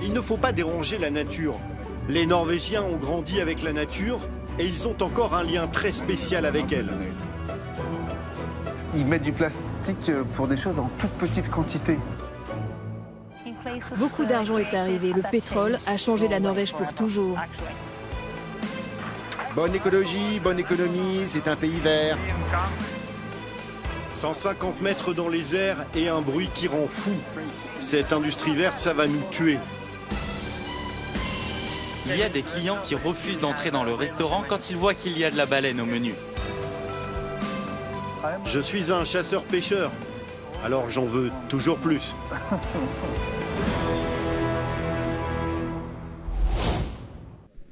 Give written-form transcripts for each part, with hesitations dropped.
Il ne faut pas déranger la nature. Les Norvégiens ont grandi avec la nature et ils ont encore un lien très spécial avec elle. Ils mettent du plastique pour des choses en toute petite quantité. Beaucoup d'argent est arrivé. Le pétrole a changé la Norvège pour toujours. Bonne écologie, bonne économie, c'est un pays vert. 150 mètres dans les airs et un bruit qui rend fou. Cette industrie verte, ça va nous tuer. Il y a des clients qui refusent d'entrer dans le restaurant quand ils voient qu'il y a de la baleine au menu. Je suis un chasseur-pêcheur, alors j'en veux toujours plus.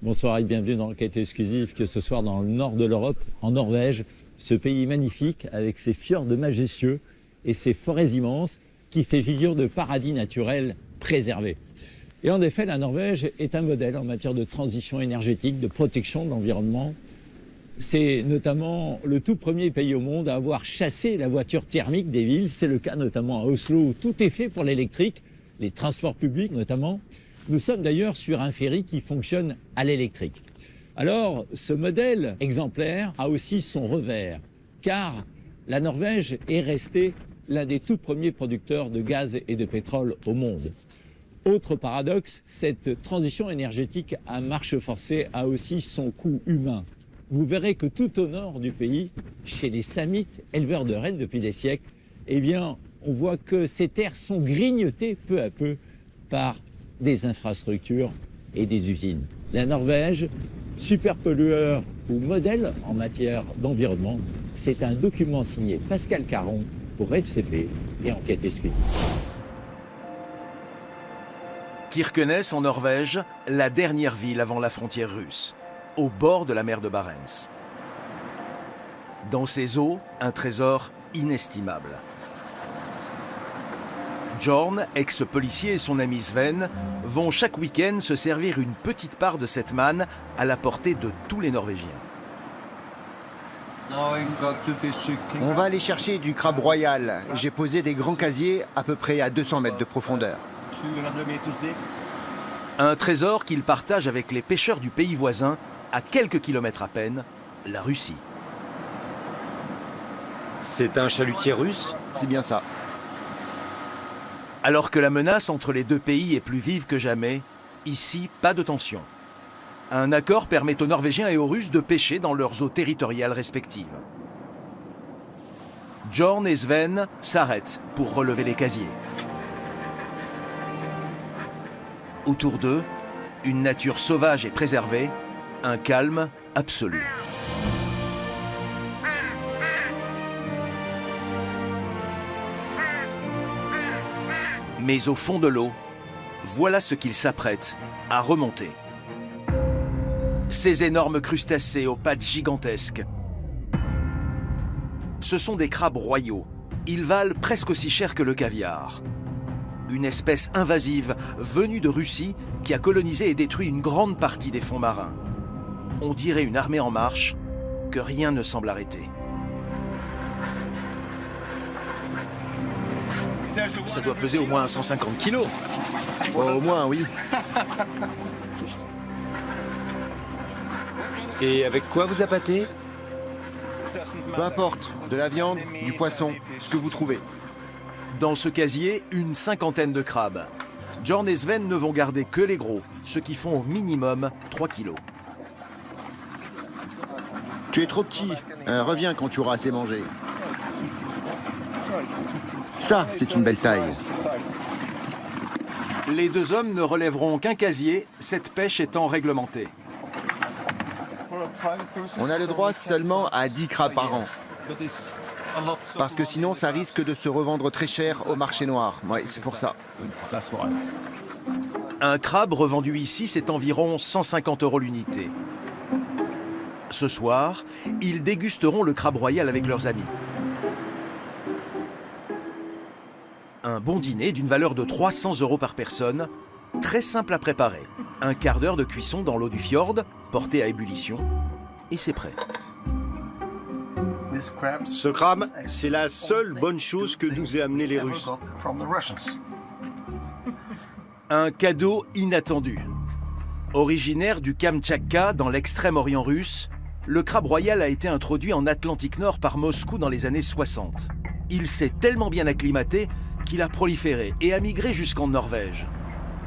Bonsoir et bienvenue dans l'enquête exclusive que ce soir dans le nord de l'Europe, en Norvège, ce pays magnifique avec ses fjords majestueux et ses forêts immenses qui fait figure de paradis naturel préservé. Et en effet, la Norvège est un modèle en matière de transition énergétique, de protection de l'environnement. C'est notamment le tout premier pays au monde à avoir chassé la voiture thermique des villes. C'est le cas notamment à Oslo où tout est fait pour l'électrique, les transports publics notamment. Nous sommes d'ailleurs sur un ferry qui fonctionne à l'électrique. Alors, ce modèle exemplaire a aussi son revers, car la Norvège est restée l'un des tout premiers producteurs de gaz et de pétrole au monde. Autre paradoxe, cette transition énergétique à marche forcée a aussi son coût humain. Vous verrez que tout au nord du pays, chez les Samites, éleveurs de rennes depuis des siècles, eh bien, on voit que ces terres sont grignotées peu à peu par des infrastructures et des usines. La Norvège, super pollueur ou modèle en matière d'environnement, c'est un document signé Pascal Caron pour FCP et Enquête exclusive. Kirkenes en Norvège, la dernière ville avant la frontière russe, au bord de la mer de Barents. Dans ses eaux, un trésor inestimable. Jorn, ex-policier, et son ami Sven vont chaque week-end se servir une petite part de cette manne à la portée de tous les Norvégiens. On va aller chercher du crabe royal. J'ai posé des grands casiers à peu près à 200 mètres de profondeur. Un trésor qu'il partage avec les pêcheurs du pays voisin, à quelques kilomètres à peine, la Russie. C'est un chalutier russe? C'est bien ça. Alors que la menace entre les deux pays est plus vive que jamais, ici, pas de tension. Un accord permet aux Norvégiens et aux Russes de pêcher dans leurs eaux territoriales respectives. Jorn et Sven s'arrêtent pour relever les casiers. Autour d'eux, une nature sauvage et préservée, un calme absolu. Mais au fond de l'eau, voilà ce qu'ils s'apprêtent à remonter. Ces énormes crustacés aux pattes gigantesques. Ce sont des crabes royaux. Ils valent presque aussi cher que le caviar. Une espèce invasive venue de Russie qui a colonisé et détruit une grande partie des fonds marins. On dirait une armée en marche que rien ne semble arrêter. Ça doit peser au moins 150 kilos. Oh, au moins, oui. Et avec quoi vous appâtez? Peu importe, de la viande, du poisson, ce que vous trouvez. Dans ce casier, une cinquantaine de crabes. Jorn et Sven ne vont garder que les gros, ceux qui font au minimum 3 kilos. Tu es trop petit. Reviens quand tu auras assez mangé. Ça, c'est une belle taille. Les deux hommes ne relèveront qu'un casier, cette pêche étant réglementée. On a le droit seulement à 10 crabes par an. Parce que sinon, ça risque de se revendre très cher au marché noir. Oui, c'est pour ça. Un crabe revendu ici, c'est environ 150 € l'unité. Ce soir, ils dégusteront le crabe royal avec leurs amis. Un bon dîner d'une valeur de 300 € par personne, très simple à préparer. Un quart d'heure de cuisson dans l'eau du fjord, portée à ébullition, et c'est prêt. Ce crabe, c'est la seule bonne chose que nous aient amené les Russes. Un cadeau inattendu. Originaire du Kamtchatka, dans l'extrême-orient russe, le crabe royal a été introduit en Atlantique Nord par Moscou dans les années 60. Il s'est tellement bien acclimaté qu'il a proliféré et a migré jusqu'en Norvège.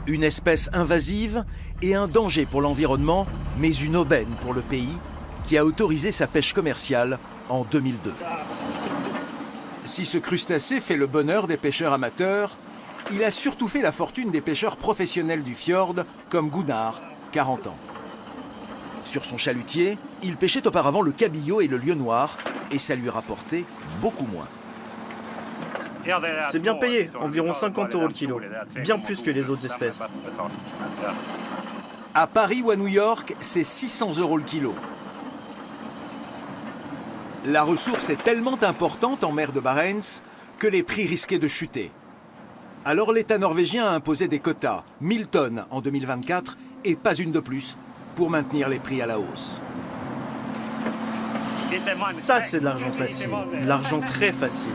Une espèce invasive et un danger pour l'environnement, mais une aubaine pour le pays qui a autorisé sa pêche commerciale en 2002. Si ce crustacé fait le bonheur des pêcheurs amateurs, il a surtout fait la fortune des pêcheurs professionnels du fjord, comme Gunnar, 40 ans. Sur son chalutier, il pêchait auparavant le cabillaud et le lieu noir, et ça lui rapportait beaucoup moins. C'est bien payé, environ 50 € le kilo, bien plus que les autres espèces. À Paris ou à New York, c'est 600 € le kilo. La ressource est tellement importante en mer de Barents que les prix risquaient de chuter. Alors l'État norvégien a imposé des quotas, 1000 tonnes en 2024 et pas une de plus, pour maintenir les prix à la hausse. Ça, c'est de l'argent facile, de l'argent très facile.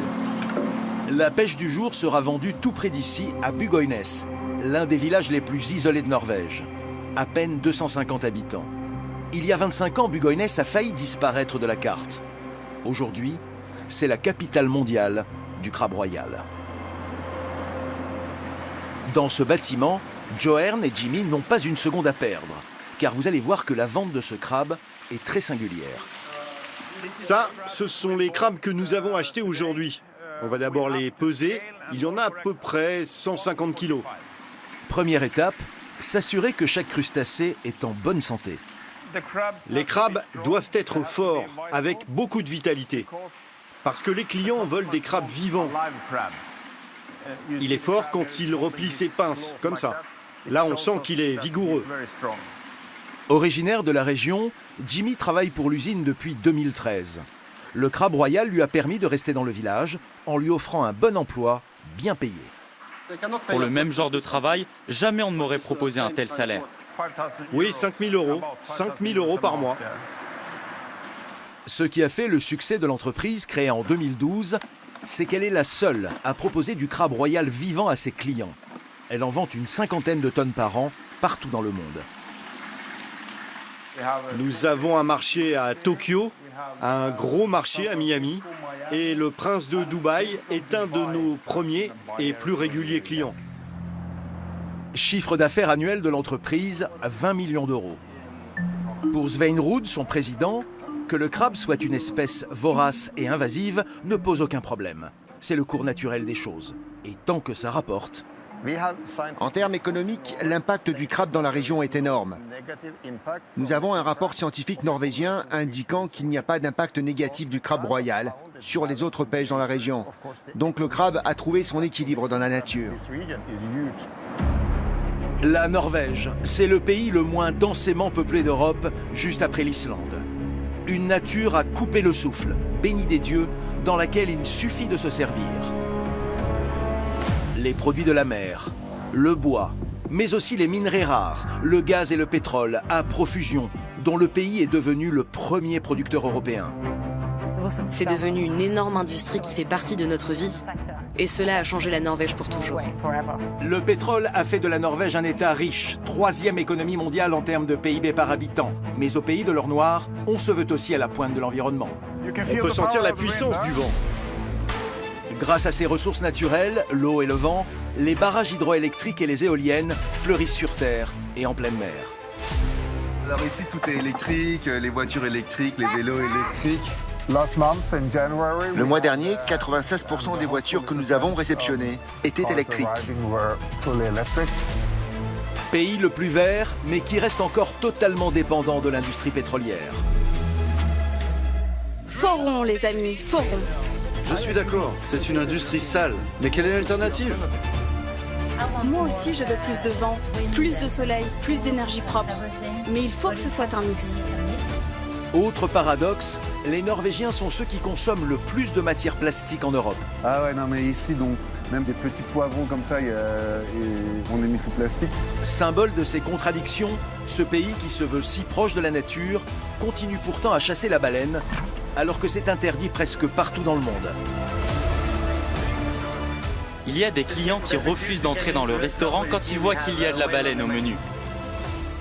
La pêche du jour sera vendue tout près d'ici, à Bugoynes, l'un des villages les plus isolés de Norvège. À peine 250 habitants. Il y a 25 ans, Bugoynes a failli disparaître de la carte. Aujourd'hui, c'est la capitale mondiale du crabe royal. Dans ce bâtiment, Joern et Jimmy n'ont pas une seconde à perdre, car vous allez voir que la vente de ce crabe est très singulière. Ça, ce sont les crabes que nous avons achetés aujourd'hui. On va d'abord les peser. Il y en a à peu près 150 kilos. Première étape, s'assurer que chaque crustacé est en bonne santé. Les crabes doivent être forts, avec beaucoup de vitalité. Parce que les clients veulent des crabes vivants. Il est fort quand il replie ses pinces, comme ça. Là, on sent qu'il est vigoureux. Originaire de la région, Jimmy travaille pour l'usine depuis 2013. Le crabe royal lui a permis de rester dans le village en lui offrant un bon emploi, bien payé. Pour le même genre de travail, jamais on ne m'aurait proposé un tel salaire. Oui, 5 000 €. 5 000 € par mois. Ce qui a fait le succès de l'entreprise créée en 2012, c'est qu'elle est la seule à proposer du crabe royal vivant à ses clients. Elle en vend une 50aine de tonnes par an, partout dans le monde. Nous avons un marché à Tokyo, un gros marché à Miami, et le prince de Dubaï est un de nos premiers et plus réguliers clients. Chiffre d'affaires annuel de l'entreprise, 20 millions d'euros. Pour Svein Ruud, son président, que le crabe soit une espèce vorace et invasive ne pose aucun problème. C'est le cours naturel des choses. Et tant que ça rapporte... En termes économiques, l'impact du crabe dans la région est énorme. Nous avons un rapport scientifique norvégien indiquant qu'il n'y a pas d'impact négatif du crabe royal sur les autres pêches dans la région. Donc le crabe a trouvé son équilibre dans la nature. La Norvège, c'est le pays le moins densément peuplé d'Europe, juste après l'Islande. Une nature à couper le souffle, bénie des dieux, dans laquelle il suffit de se servir. Les produits de la mer, le bois, mais aussi les minerais rares, le gaz et le pétrole à profusion, dont le pays est devenu le premier producteur européen. C'est devenu une énorme industrie qui fait partie de notre vie. Et cela a changé la Norvège pour toujours. Le pétrole a fait de la Norvège un État riche, 3e économie mondiale en termes de PIB par habitant. Mais au pays de l'or noir, on se veut aussi à la pointe de l'environnement. On peut sentir la puissance du vent. Grâce à ses ressources naturelles, l'eau et le vent, les barrages hydroélectriques et les éoliennes fleurissent sur terre et en pleine mer. Alors ici, tout est électrique, les voitures électriques, les vélos électriques. Le mois dernier, 96% des voitures que nous avons réceptionnées étaient électriques. Pays le plus vert, mais qui reste encore totalement dépendant de l'industrie pétrolière. Forons, les amis, forons. Je suis d'accord, c'est une industrie sale. Mais quelle est l'alternative? Moi aussi, je veux plus de vent, plus de soleil, plus d'énergie propre. Mais il faut que ce soit un mix. Autre paradoxe, les Norvégiens sont ceux qui consomment le plus de matière plastique en Europe. Ah ouais, non mais ici, donc, même des petits poivrons comme ça, on est mis sous plastique. Symbole de ces contradictions, ce pays qui se veut si proche de la nature continue pourtant à chasser la baleine, alors que c'est interdit presque partout dans le monde. Il y a des clients qui refusent d'entrer dans le restaurant quand ils voient qu'il y a de la baleine au menu.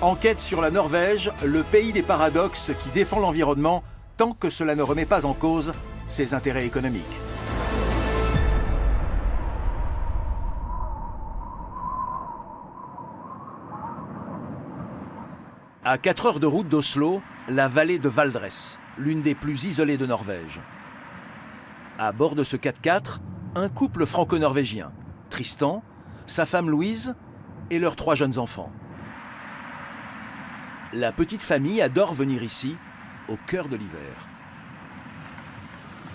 Enquête sur la Norvège, le pays des paradoxes qui défend l'environnement tant que cela ne remet pas en cause ses intérêts économiques. À 4 heures de route d'Oslo, la vallée de Valdres, l'une des plus isolées de Norvège. À bord de ce 4x4, un couple franco-norvégien, Tristan, sa femme Louise et leurs 3 jeunes enfants. La petite famille adore venir ici, au cœur de l'hiver.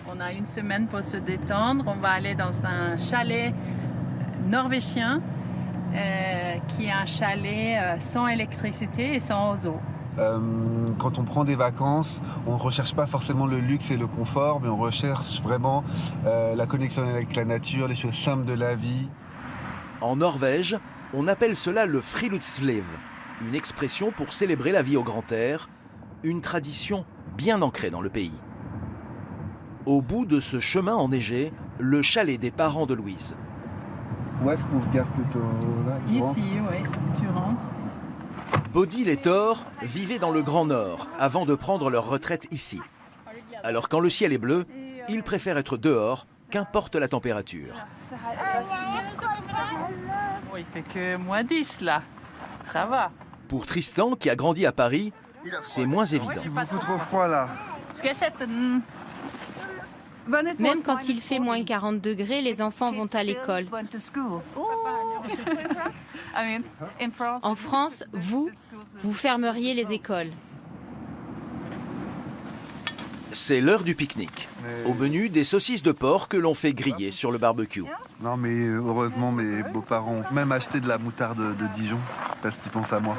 On a une semaine pour se détendre. On va aller dans un chalet norvégien qui est un chalet sans électricité et sans eau. Quand on prend des vacances, on ne recherche pas forcément le luxe et le confort, mais on recherche vraiment la connexion avec la nature, les choses simples de la vie. En Norvège, on appelle cela le friluftsliv, une expression pour célébrer la vie au grand air, une tradition bien ancrée dans le pays. Au bout de ce chemin enneigé, le chalet des parents de Louise. Où est-ce qu'on se garde plutôt là? Ici, oui, tu rentres. Bodil et Thor vivaient dans le Grand Nord avant de prendre leur retraite ici. Alors quand le ciel est bleu, ils préfèrent être dehors, qu'importe la température. Oh, il fait que moins 10 là, ça va. Pour Tristan, qui a grandi à Paris, c'est moins évident. Il fait beaucoup trop froid là. Même quand il fait moins 40 degrés, les enfants vont à l'école. En France, vous fermeriez les écoles. C'est l'heure du pique-nique. Au menu, des saucisses de porc que l'on fait griller sur le barbecue. Non mais heureusement mes beaux-parents ont même acheté de la moutarde de Dijon parce qu'ils pensent à moi.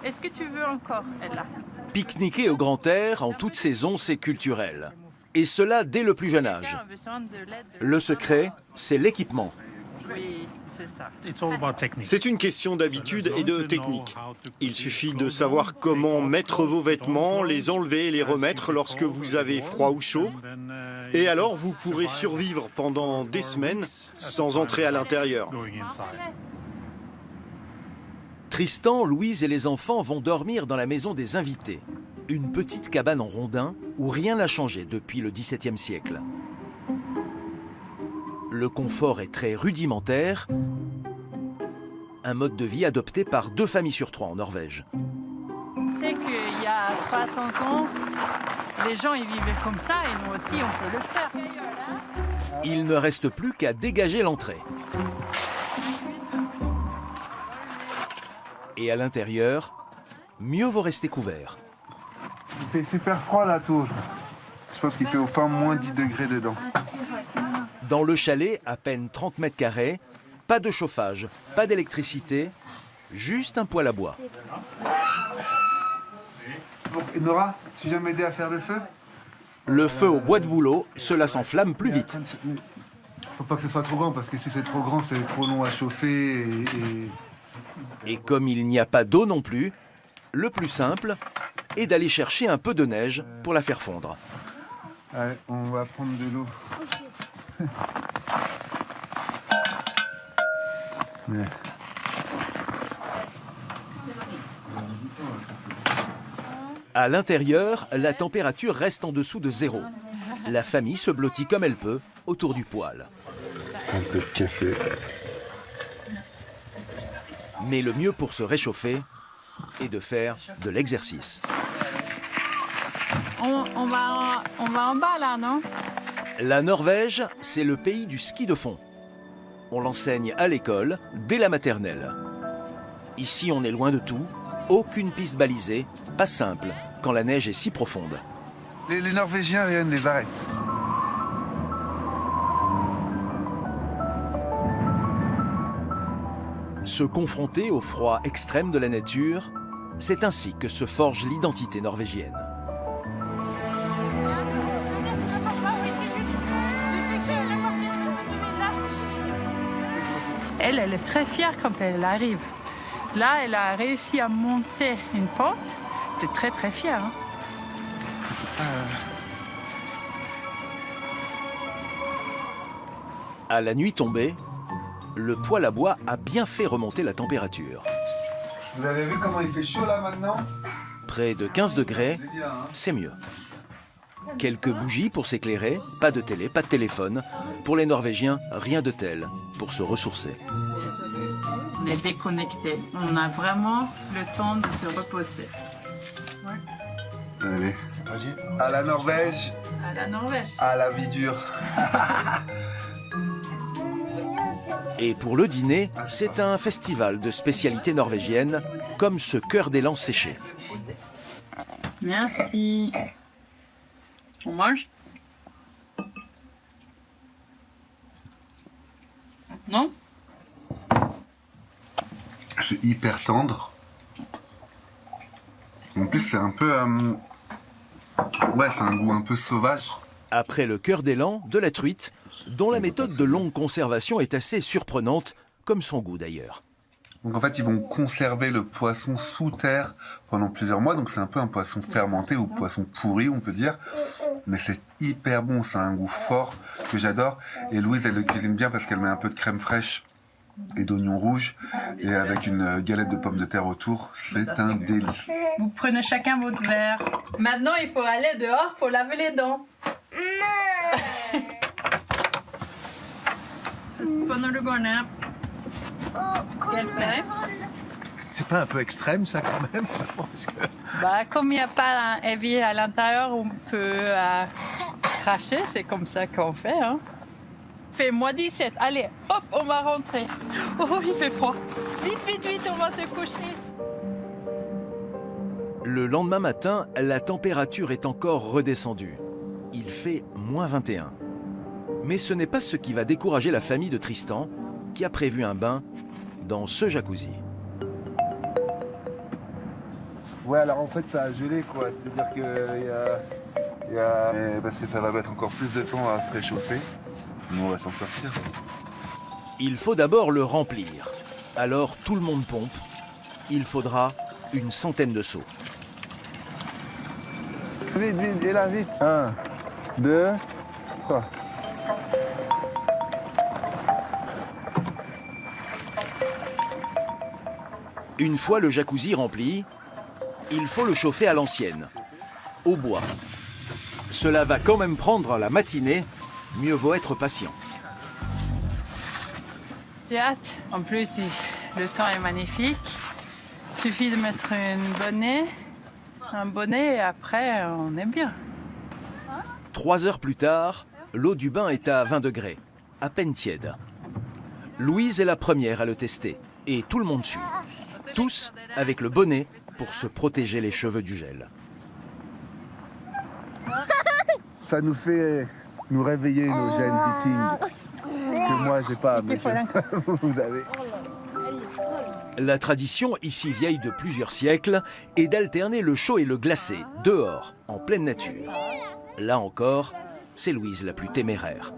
Est-ce que tu veux encore, Ella? Pique-niquer au grand air en toute saison, c'est culturel. Et cela dès le plus jeune âge. Le secret, c'est l'équipement. Oui, c'est ça. C'est une question d'habitude et de technique. Il suffit de savoir comment mettre vos vêtements, les enlever et les remettre lorsque vous avez froid ou chaud. Et alors, vous pourrez survivre pendant des semaines sans entrer à l'intérieur. Tristan, Louise et les enfants vont dormir dans la maison des invités. Une petite cabane en rondin où rien n'a changé depuis le XVIIe siècle. Le confort est très rudimentaire, un mode de vie adopté par 2 familles sur 3 en Norvège. C'est qu'il y a 300 ans, les gens ils vivaient comme ça et nous aussi on peut le faire. Il ne reste plus qu'à dégager l'entrée. Et à l'intérieur, mieux vaut rester couvert. Il fait super froid la tour. Je pense qu'il fait au fin moins 10 degrés dedans. Dans le chalet, à peine 30 mètres carrés, pas de chauffage, pas d'électricité, juste un poêle à bois. Donc, Nora, tu viens m'aider à faire le feu? Le feu au bois de bouleau, cela s'enflamme plus vite. Faut pas que ce soit trop grand parce que si c'est trop grand, c'est trop long à chauffer. Et comme il n'y a pas d'eau non plus, le plus simple est d'aller chercher un peu de neige pour la faire fondre. Ouais, on va prendre de l'eau. Ouais. À l'intérieur, la température reste en dessous de 0. La famille se blottit comme elle peut autour du poêle. Un peu de café. Mais le mieux pour se réchauffer est de faire de l'exercice. On va en bas là, non? La Norvège, c'est le pays du ski de fond. On l'enseigne à l'école, dès la maternelle. Ici, on est loin de tout, aucune piste balisée, pas simple, quand la neige est si profonde. Les Norvégiens viennent les arrêtent. Se confronter au froid extrême de la nature, c'est ainsi que se forge l'identité norvégienne. Elle est très fière quand elle arrive. Là, elle a réussi à monter une pente. Elle est très très fière. À la nuit tombée, le poêle à bois a bien fait remonter la température. Vous avez vu comment il fait chaud là maintenant? Près de 15 degrés, c'est mieux. Quelques bougies pour s'éclairer, pas de télé, pas de téléphone. Pour les Norvégiens, rien de tel pour se ressourcer. On est déconnecté. On a vraiment le temps de se reposer. Allez, à la Norvège. À la Norvège. À la vie dure. Et pour le dîner, c'est un festival de spécialités norvégiennes, comme ce cœur d'élan séché. Merci. On mange? Non? C'est hyper tendre. En plus, c'est un peu... Ouais, c'est un goût un peu sauvage. Après le cœur d'élan, de la truite, dont la méthode de longue conservation est assez surprenante, comme son goût d'ailleurs. Donc en fait, ils vont conserver le poisson sous terre pendant plusieurs mois. Donc c'est un peu un poisson fermenté ou poisson pourri, on peut dire. Mais c'est hyper bon, ça a un goût fort que j'adore. Et Louise, elle le cuisine bien parce qu'elle met un peu de crème fraîche et d'oignons rouges. Et avec une galette de pommes de terre autour, c'est un délice. Vous prenez chacun votre verre. Maintenant, il faut aller dehors pour laver les dents. Pendant le gornap. C'est pas un peu extrême ça quand même? Bah, comme il n'y a pas un évier à l'intérieur, on peut cracher, c'est comme ça qu'on fait. Hein. Fait -17, allez, hop, on va rentrer. Oh, il fait froid. Vite, vite, vite, on va se coucher. Le lendemain matin, la température est encore redescendue. Il fait -21. Mais ce n'est pas ce qui va décourager la famille de Tristan, qui a prévu un bain dans ce jacuzzi. Ouais, alors en fait, ça a gelé, quoi. C'est-à-dire qu'il y a... Parce que ça va mettre encore plus de temps à se réchauffer. Mais on va s'en sortir. Il faut d'abord le remplir. Alors tout le monde pompe. Il faudra une centaine de seaux. Vite, vite, et là, vite. 1, 2, 3. Une fois le jacuzzi rempli, il faut le chauffer à l'ancienne, au bois. Cela va quand même prendre la matinée, mieux vaut être patient. J'ai hâte. En plus, le temps est magnifique. Il suffit de mettre un bonnet et après, on est bien. 3 heures plus tard, l'eau du bain est à 20 degrés, à peine tiède. Louise est la première à le tester et tout le monde suit. Tous avec le bonnet pour se protéger les cheveux du gel. Ça nous fait nous réveiller nos gènes vikings. Que moi, j'ai pas, mais vous avez. La tradition, ici vieille de plusieurs siècles, est d'alterner le chaud et le glacé, dehors, en pleine nature. Là encore, c'est Louise la plus téméraire.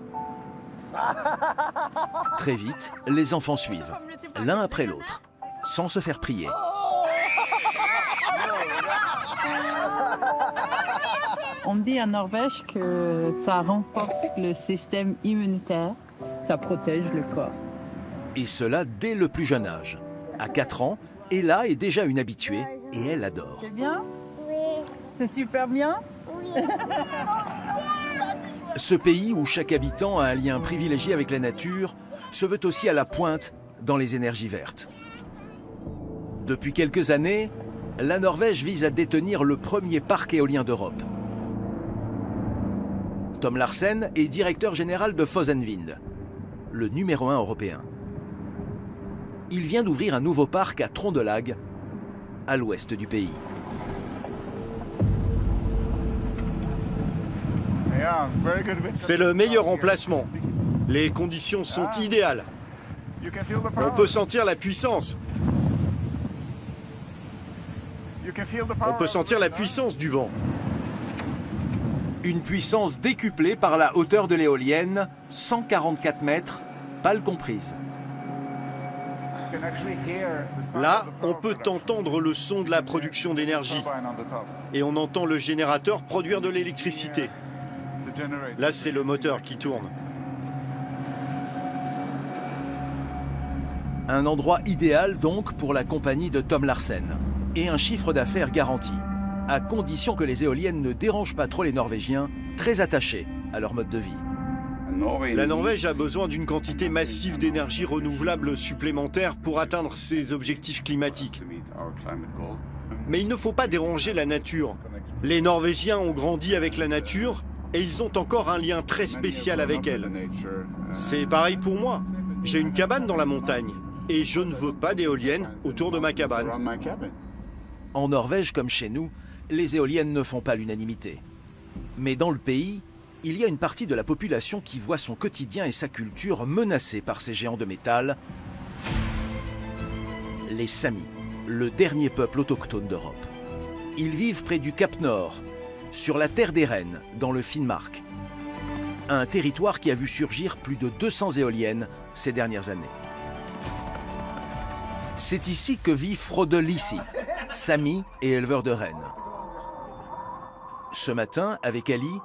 Très vite, les enfants suivent, l'un après l'autre, sans se faire prier. On dit en Norvège que ça renforce le système immunitaire, ça protège le corps. Et cela dès le plus jeune âge. À 4 ans, Ella est déjà une habituée et elle adore. C'est bien? Oui. C'est super bien? Oui. Ce pays où chaque habitant a un lien privilégié avec la nature se veut aussi à la pointe dans les énergies vertes. Depuis quelques années, la Norvège vise à détenir le premier parc éolien d'Europe. Tom Larsen est directeur général de Fosenvind, le numéro 1 européen. Il vient d'ouvrir un nouveau parc à Trondelag, à l'ouest du pays. C'est le meilleur emplacement. Les conditions sont idéales. On peut sentir la puissance. On peut sentir la puissance du vent. Une puissance décuplée par la hauteur de l'éolienne, 144 mètres, pales comprises. Là, on peut entendre le son de la production d'énergie. Et on entend le générateur produire de l'électricité. Là, c'est le moteur qui tourne. Un endroit idéal donc pour la compagnie de Tom Larsen. Et un chiffre d'affaires garanti, à condition que les éoliennes ne dérangent pas trop les Norvégiens, très attachés à leur mode de vie. La Norvège a besoin d'une quantité massive d'énergie renouvelable supplémentaire pour atteindre ses objectifs climatiques. Mais il ne faut pas déranger la nature. Les Norvégiens ont grandi avec la nature et ils ont encore un lien très spécial avec elle. C'est pareil pour moi. J'ai une cabane dans la montagne et je ne veux pas d'éoliennes autour de ma cabane. En Norvège comme chez nous, les éoliennes ne font pas l'unanimité. Mais dans le pays, il y a une partie de la population qui voit son quotidien et sa culture menacés par ces géants de métal. Les Samis, le dernier peuple autochtone d'Europe. Ils vivent près du Cap Nord, sur la terre des rennes, dans le Finnmark. Un territoire qui a vu surgir plus de 200 éoliennes ces dernières années. C'est ici que vit Frode Lissi, Sami et éleveur de rennes. Ce matin, avec Ali,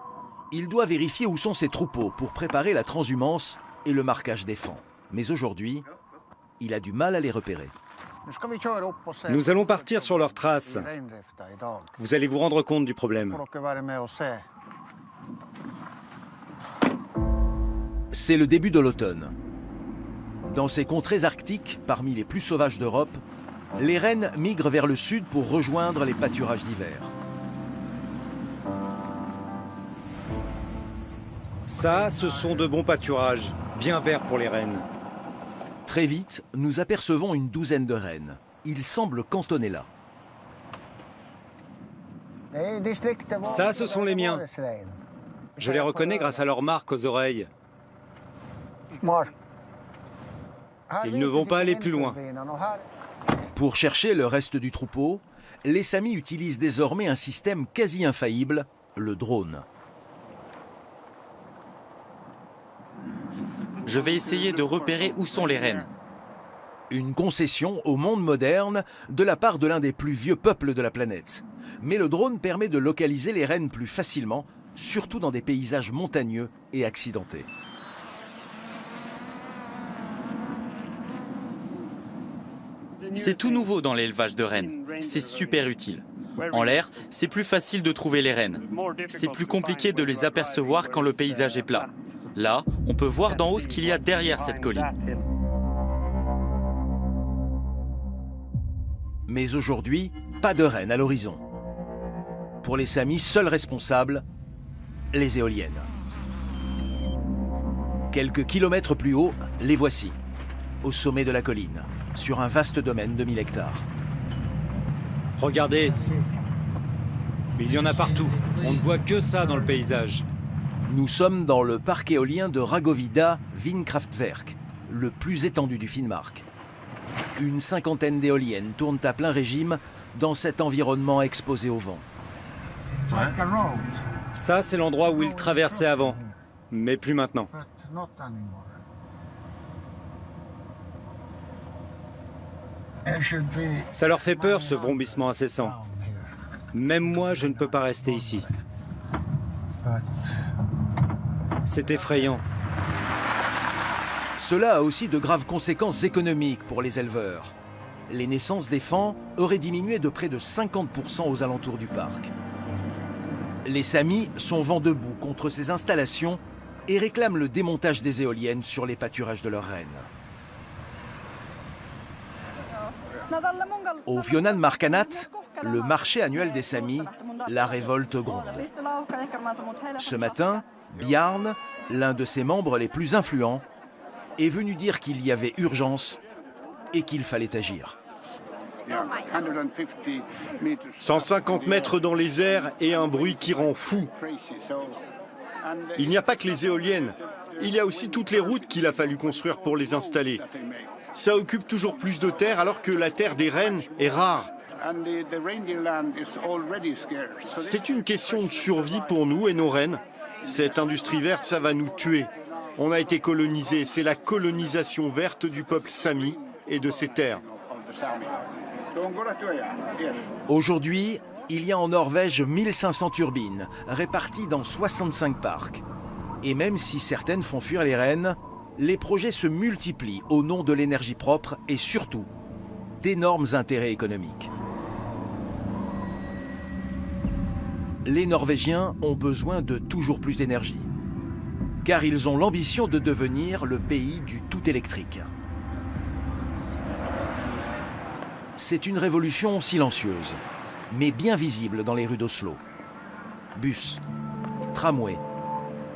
il doit vérifier où sont ses troupeaux pour préparer la transhumance et le marquage des fans. Mais aujourd'hui, il a du mal à les repérer. Nous allons partir sur leurs traces. Vous allez vous rendre compte du problème. C'est le début de l'automne. Dans ces contrées arctiques, parmi les plus sauvages d'Europe, les rennes migrent vers le sud pour rejoindre les pâturages d'hiver. Ça, ce sont de bons pâturages, bien verts pour les rennes. Très vite, nous apercevons une douzaine de rennes. Ils semblent cantonnés là. Ça, ce sont les miens. Je les reconnais grâce à leurs marques aux oreilles. Ils ne vont pas aller plus loin. Pour chercher le reste du troupeau, les Samis utilisent désormais un système quasi infaillible, le drone. Je vais essayer de repérer où sont les rennes. Une concession au monde moderne de la part de l'un des plus vieux peuples de la planète. Mais le drone permet de localiser les rennes plus facilement, surtout dans des paysages montagneux et accidentés. C'est tout nouveau dans l'élevage de rennes. C'est super utile. En l'air, c'est plus facile de trouver les rennes. C'est plus compliqué de les apercevoir quand le paysage est plat. Là, on peut voir d'en haut ce qu'il y a derrière cette colline. Mais aujourd'hui, pas de rennes à l'horizon. Pour les Samis, seuls responsables, les éoliennes. Quelques kilomètres plus haut, les voici, au sommet de la colline, sur un vaste domaine de 1000 hectares. Regardez, il y en a partout. On ne voit que ça dans le paysage. Nous sommes dans le parc éolien de Ragovida Vindkraftverk, le plus étendu du Finnmark. Une cinquantaine d'éoliennes tournent à plein régime dans cet environnement exposé au vent. Ça, c'est l'endroit où ils traversaient avant, mais plus maintenant. Ça leur fait peur, ce vrombissement incessant. Même moi, je ne peux pas rester ici. C'est effrayant. Cela a aussi de graves conséquences économiques pour les éleveurs. Les naissances des fans auraient diminué de près de 50% aux alentours du parc. Les Samis sont vent debout contre ces installations et réclament le démontage des éoliennes sur les pâturages de leurs rennes. Au Fionan Markanat, le marché annuel des Samis, la révolte gronde. Ce matin, Bjarne, l'un de ses membres les plus influents, est venu dire qu'il y avait urgence et qu'il fallait agir. 150 mètres dans les airs et un bruit qui rend fou. Il n'y a pas que les éoliennes, il y a aussi toutes les routes qu'il a fallu construire pour les installer. Ça occupe toujours plus de terre alors que la terre des rennes est rare. C'est une question de survie pour nous et nos rennes. Cette industrie verte, ça va nous tuer. On a été colonisés, c'est la colonisation verte du peuple Sami et de ses terres. Aujourd'hui, il y a en Norvège 1500 turbines, réparties dans 65 parcs. Et même si certaines font fuir les rennes, les projets se multiplient au nom de l'énergie propre et surtout d'énormes intérêts économiques. Les Norvégiens ont besoin de toujours plus d'énergie, car ils ont l'ambition de devenir le pays du tout électrique. C'est une révolution silencieuse, mais bien visible dans les rues d'Oslo. Bus, tramway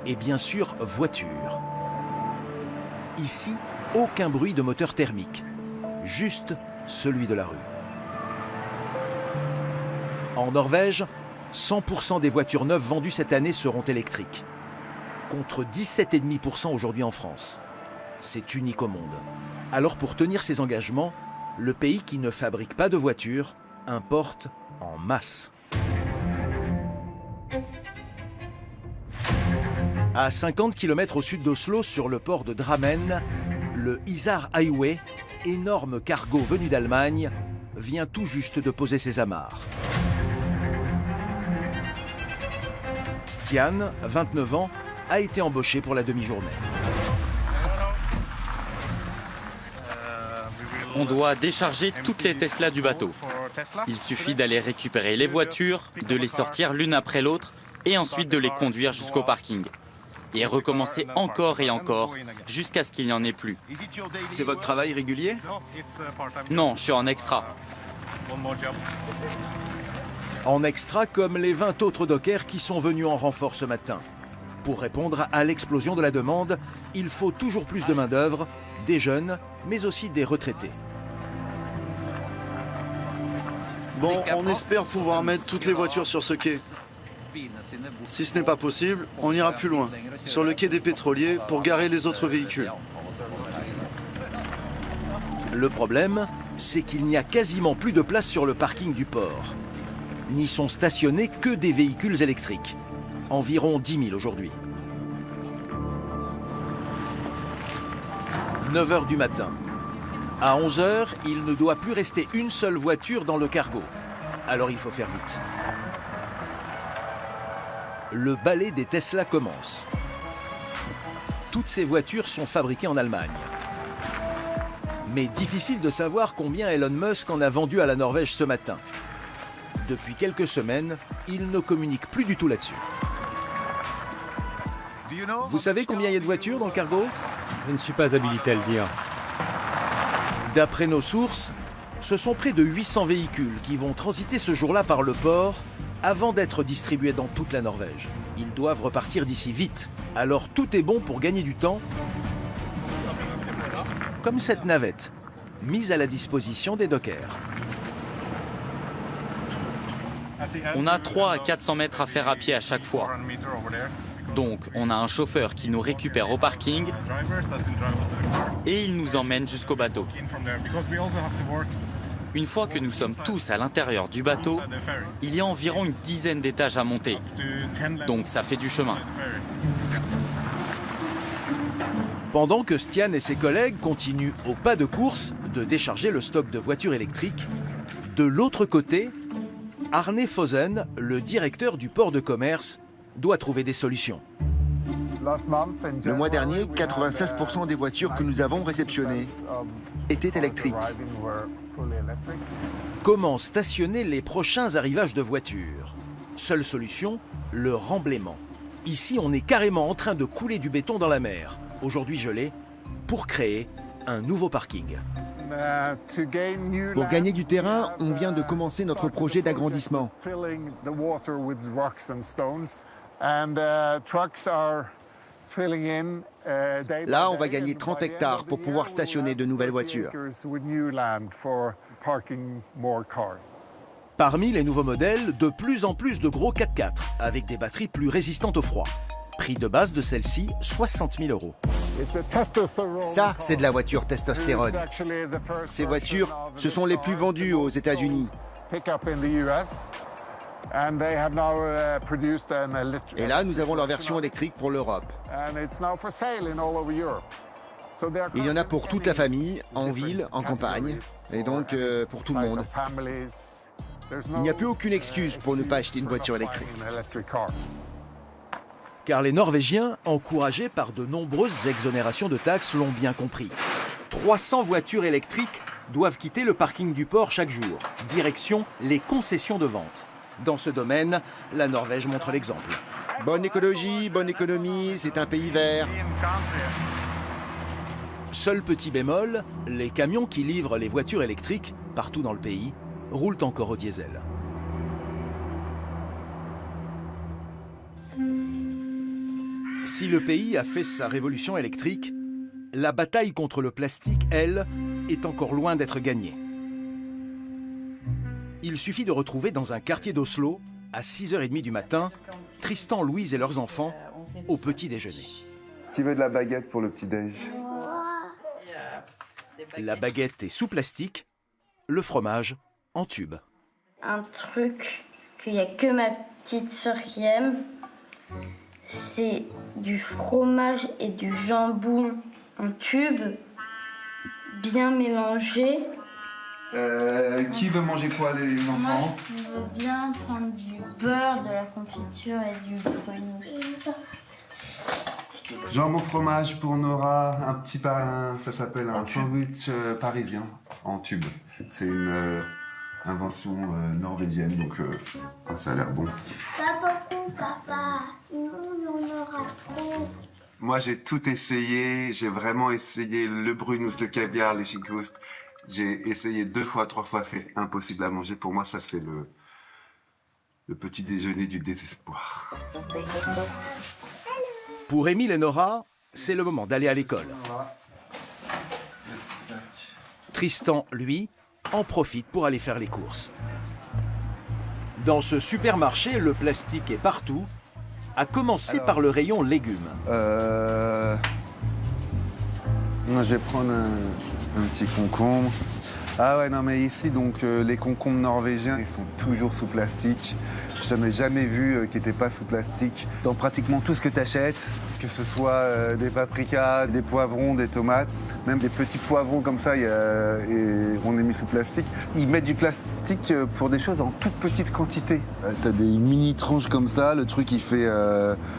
et bien sûr voitures. Ici, aucun bruit de moteur thermique, juste celui de la rue. En Norvège, 100% des voitures neuves vendues cette année seront électriques, contre 17,5% aujourd'hui en France. C'est unique au monde. Alors pour tenir ses engagements, le pays qui ne fabrique pas de voitures importe en masse. À 50 km au sud d'Oslo, sur le port de Drammen, le Isar Highway, énorme cargo venu d'Allemagne, vient tout juste de poser ses amarres. Stian, 29 ans, a été embauché pour la demi-journée. On doit décharger toutes les Tesla du bateau. Il suffit d'aller récupérer les voitures, de les sortir l'une après l'autre et ensuite de les conduire jusqu'au parking. Et recommencer encore et encore jusqu'à ce qu'il n'y en ait plus. C'est votre travail régulier? Non, je suis en extra. En extra comme les 20 autres dockers qui sont venus en renfort ce matin. Pour répondre à l'explosion de la demande, il faut toujours plus de main-d'œuvre, des jeunes, mais aussi des retraités. Bon, on espère pouvoir mettre toutes les voitures sur ce quai. Si ce n'est pas possible, on ira plus loin, sur le quai des pétroliers, pour garer les autres véhicules. Le problème, c'est qu'il n'y a quasiment plus de place sur le parking du port. N'y sont stationnés que des véhicules électriques. Environ 10 000 aujourd'hui. 9 h du matin. À 11 h, il ne doit plus rester une seule voiture dans le cargo. Alors il faut faire vite. Le balai des Tesla commence. Toutes ces voitures sont fabriquées en Allemagne. Mais difficile de savoir combien Elon Musk en a vendu à la Norvège ce matin. Depuis quelques semaines, il ne communique plus du tout là-dessus. Vous savez combien il y a de voitures dans le cargo? Je ne suis pas habilité à le dire. D'après nos sources, ce sont près de 800 véhicules qui vont transiter ce jour-là par le port avant d'être distribués dans toute la Norvège. Ils doivent repartir d'ici vite. Alors tout est bon pour gagner du temps, comme cette navette, mise à la disposition des dockers. On a 300 à 400 mètres à faire à pied à chaque fois. Donc, on a un chauffeur qui nous récupère au parking et il nous emmène jusqu'au bateau. Une fois que nous sommes tous à l'intérieur du bateau, il y a environ une dizaine d'étages à monter. Donc, ça fait du chemin. Pendant que Stian et ses collègues continuent au pas de course de décharger le stock de voitures électriques, de l'autre côté, Arne Fosen, le directeur du port de commerce, doit trouver des solutions. Le mois dernier, 96% des voitures que nous avons réceptionnées étaient électriques. Comment stationner les prochains arrivages de voitures? Seule solution, le remblaiement. Ici, on est carrément en train de couler du béton dans la mer, aujourd'hui gelé, pour créer un nouveau parking. Pour gagner du terrain, on vient de commencer notre projet d'agrandissement. Là, on va gagner 30 hectares pour pouvoir stationner de nouvelles voitures. Parmi les nouveaux modèles, de plus en plus de gros 4x4 avec des batteries plus résistantes au froid. Prix de base de celle-ci, 60 000 €. Ça, c'est de la voiture testostérone. Ces voitures, ce sont les plus vendues aux États-Unis. Et là, nous avons leur version électrique pour l'Europe. Il y en a pour toute la famille, en ville, en campagne, et donc pour tout le monde. Il n'y a plus aucune excuse pour ne pas acheter une voiture électrique. Car les Norvégiens, encouragés par de nombreuses exonérations de taxes, l'ont bien compris. 300 voitures électriques doivent quitter le parking du port chaque jour. Direction les concessions de vente. Dans ce domaine, la Norvège montre l'exemple. Bonne écologie, bonne économie, c'est un pays vert. Seul petit bémol, les camions qui livrent les voitures électriques, partout dans le pays, roulent encore au diesel. Si le pays a fait sa révolution électrique, la bataille contre le plastique, elle, est encore loin d'être gagnée. Il suffit de retrouver dans un quartier d'Oslo, à 6h30 du matin, Tristan, Louise et leurs enfants au petit déjeuner. Qui veut de la baguette pour le petit-déj? La baguette est sous plastique, le fromage en tube. Un truc qu'il n'y a que ma petite sœur qui aime, c'est du fromage et du jambon en tube, bien mélangé. Qui veut manger quoi, les enfants? Moi, je veux bien prendre du beurre, de la confiture et du brunous. Jambon fromage pour Nora, un petit pain, ça s'appelle un sandwich parisien en tube. C'est une invention norvégienne, donc ça a l'air bon. Pas beaucoup, papa, sinon on en aura trop. Moi, j'ai tout essayé. J'ai vraiment essayé le brunous, le caviar, les chicoustes. J'ai essayé 2 fois, 3 fois. C'est impossible à manger. Pour moi, ça, c'est le petit déjeuner du désespoir. Pour Émile et Nora, c'est le moment d'aller à l'école. Tristan, lui, en profite pour aller faire les courses. Dans ce supermarché, le plastique est partout, à commencer par le rayon légumes. Moi, je vais prendre un petit concombre. Ah ouais, non mais ici, donc les concombres norvégiens, ils sont toujours sous plastique. Je n'en ai jamais vu qui n'étaient pas sous plastique. Dans pratiquement tout ce que tu achètes, que ce soit des paprikas, des poivrons, des tomates, même des petits poivrons comme ça, on est mis sous plastique. Ils mettent du plastique pour des choses en toute petite quantité. Tu as des mini tranches comme ça, le truc il fait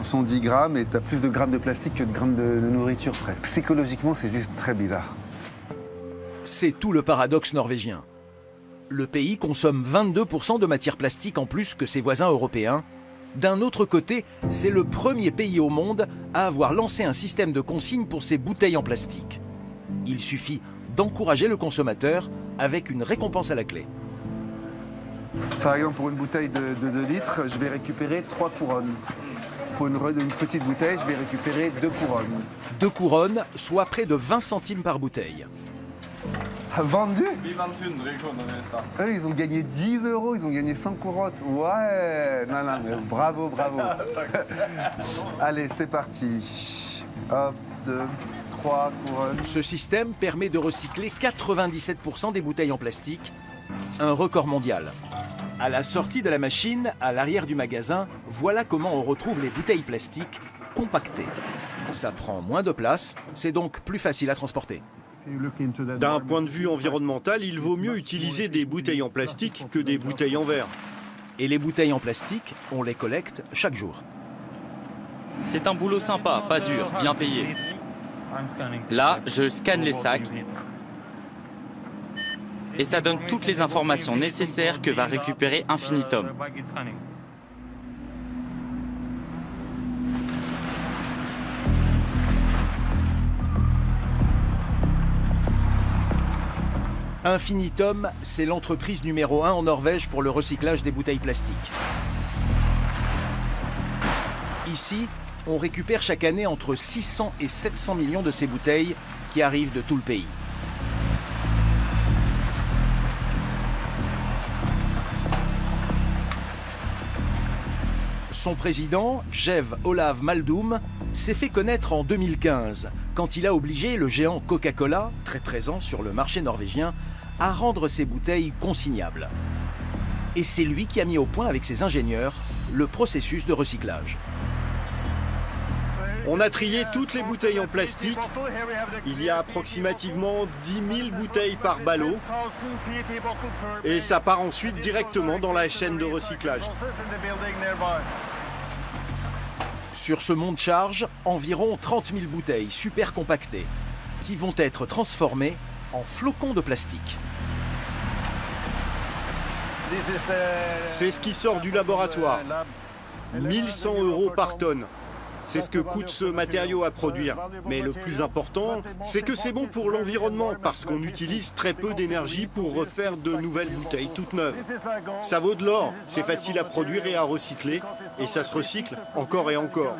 110 grammes et tu as plus de grammes de plastique que de grammes de nourriture presque. Psychologiquement, c'est juste très bizarre. C'est tout le paradoxe norvégien. Le pays consomme 22% de matière plastique en plus que ses voisins européens. D'un autre côté, c'est le premier pays au monde à avoir lancé un système de consigne pour ses bouteilles en plastique. Il suffit d'encourager le consommateur avec une récompense à la clé. Par exemple, pour une bouteille de 2 litres, je vais récupérer 3 couronnes. Pour une petite bouteille, je vais récupérer 2 couronnes. 2 couronnes, soit près de 20 centimes par bouteille. Vendu? Eux, ils ont gagné 10 €, ils ont gagné 100 couronnes. Ouais, non, mais bravo, bravo. Allez, c'est parti. Hop, 2, 3 couronnes. Ce système permet de recycler 97% des bouteilles en plastique, un record mondial. À la sortie de la machine, à l'arrière du magasin, voilà comment on retrouve les bouteilles plastiques compactées. Ça prend moins de place, c'est donc plus facile à transporter. D'un point de vue environnemental, il vaut mieux utiliser des bouteilles en plastique que des bouteilles en verre. Et les bouteilles en plastique, on les collecte chaque jour. C'est un boulot sympa, pas dur, bien payé. Là, je scanne les sacs et ça donne toutes les informations nécessaires que va récupérer Infinitum. Infinitum, c'est l'entreprise numéro 1 en Norvège pour le recyclage des bouteilles plastiques. Ici, on récupère chaque année entre 600 et 700 millions de ces bouteilles qui arrivent de tout le pays. Son président, Gev Olav Maldum, s'est fait connaître en 2015 quand il a obligé le géant Coca-Cola, très présent sur le marché norvégien, à rendre ses bouteilles consignables. Et c'est lui qui a mis au point avec ses ingénieurs le processus de recyclage. On a trié toutes les bouteilles en plastique. Il y a approximativement 10 000 bouteilles par ballot. Et ça part ensuite directement dans la chaîne de recyclage. Sur ce mont de charge, environ 30 000 bouteilles super compactées qui vont être transformées en flocons de plastique. C'est ce qui sort du laboratoire. 1100 € par tonne. C'est ce que coûte ce matériau à produire. Mais le plus important, c'est que c'est bon pour l'environnement parce qu'on utilise très peu d'énergie pour refaire de nouvelles bouteilles toutes neuves. Ça vaut de l'or, c'est facile à produire et à recycler, et ça se recycle encore et encore.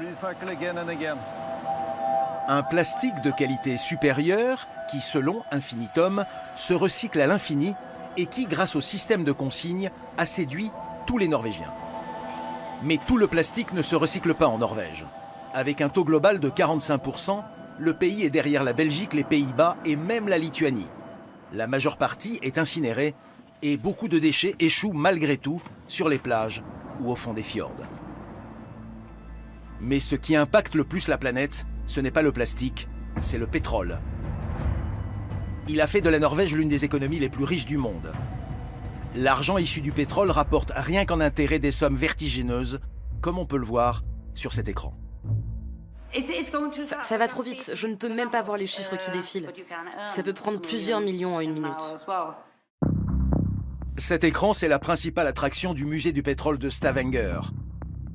Un plastique de qualité supérieure qui, selon Infinitum, se recycle à l'infini et qui, grâce au système de consigne, a séduit tous les Norvégiens. Mais tout le plastique ne se recycle pas en Norvège. Avec un taux global de 45%, le pays est derrière la Belgique, les Pays-Bas et même la Lituanie. La majeure partie est incinérée et beaucoup de déchets échouent malgré tout sur les plages ou au fond des fjords. Mais ce qui impacte le plus la planète, ce n'est pas le plastique, c'est le pétrole. Il a fait de la Norvège l'une des économies les plus riches du monde. L'argent issu du pétrole rapporte rien qu'en intérêt des sommes vertigineuses, comme on peut le voir sur cet écran. Ça va trop vite, je ne peux même pas voir les chiffres qui défilent. Ça peut prendre plusieurs millions en une minute. Cet écran, c'est la principale attraction du musée du pétrole de Stavanger.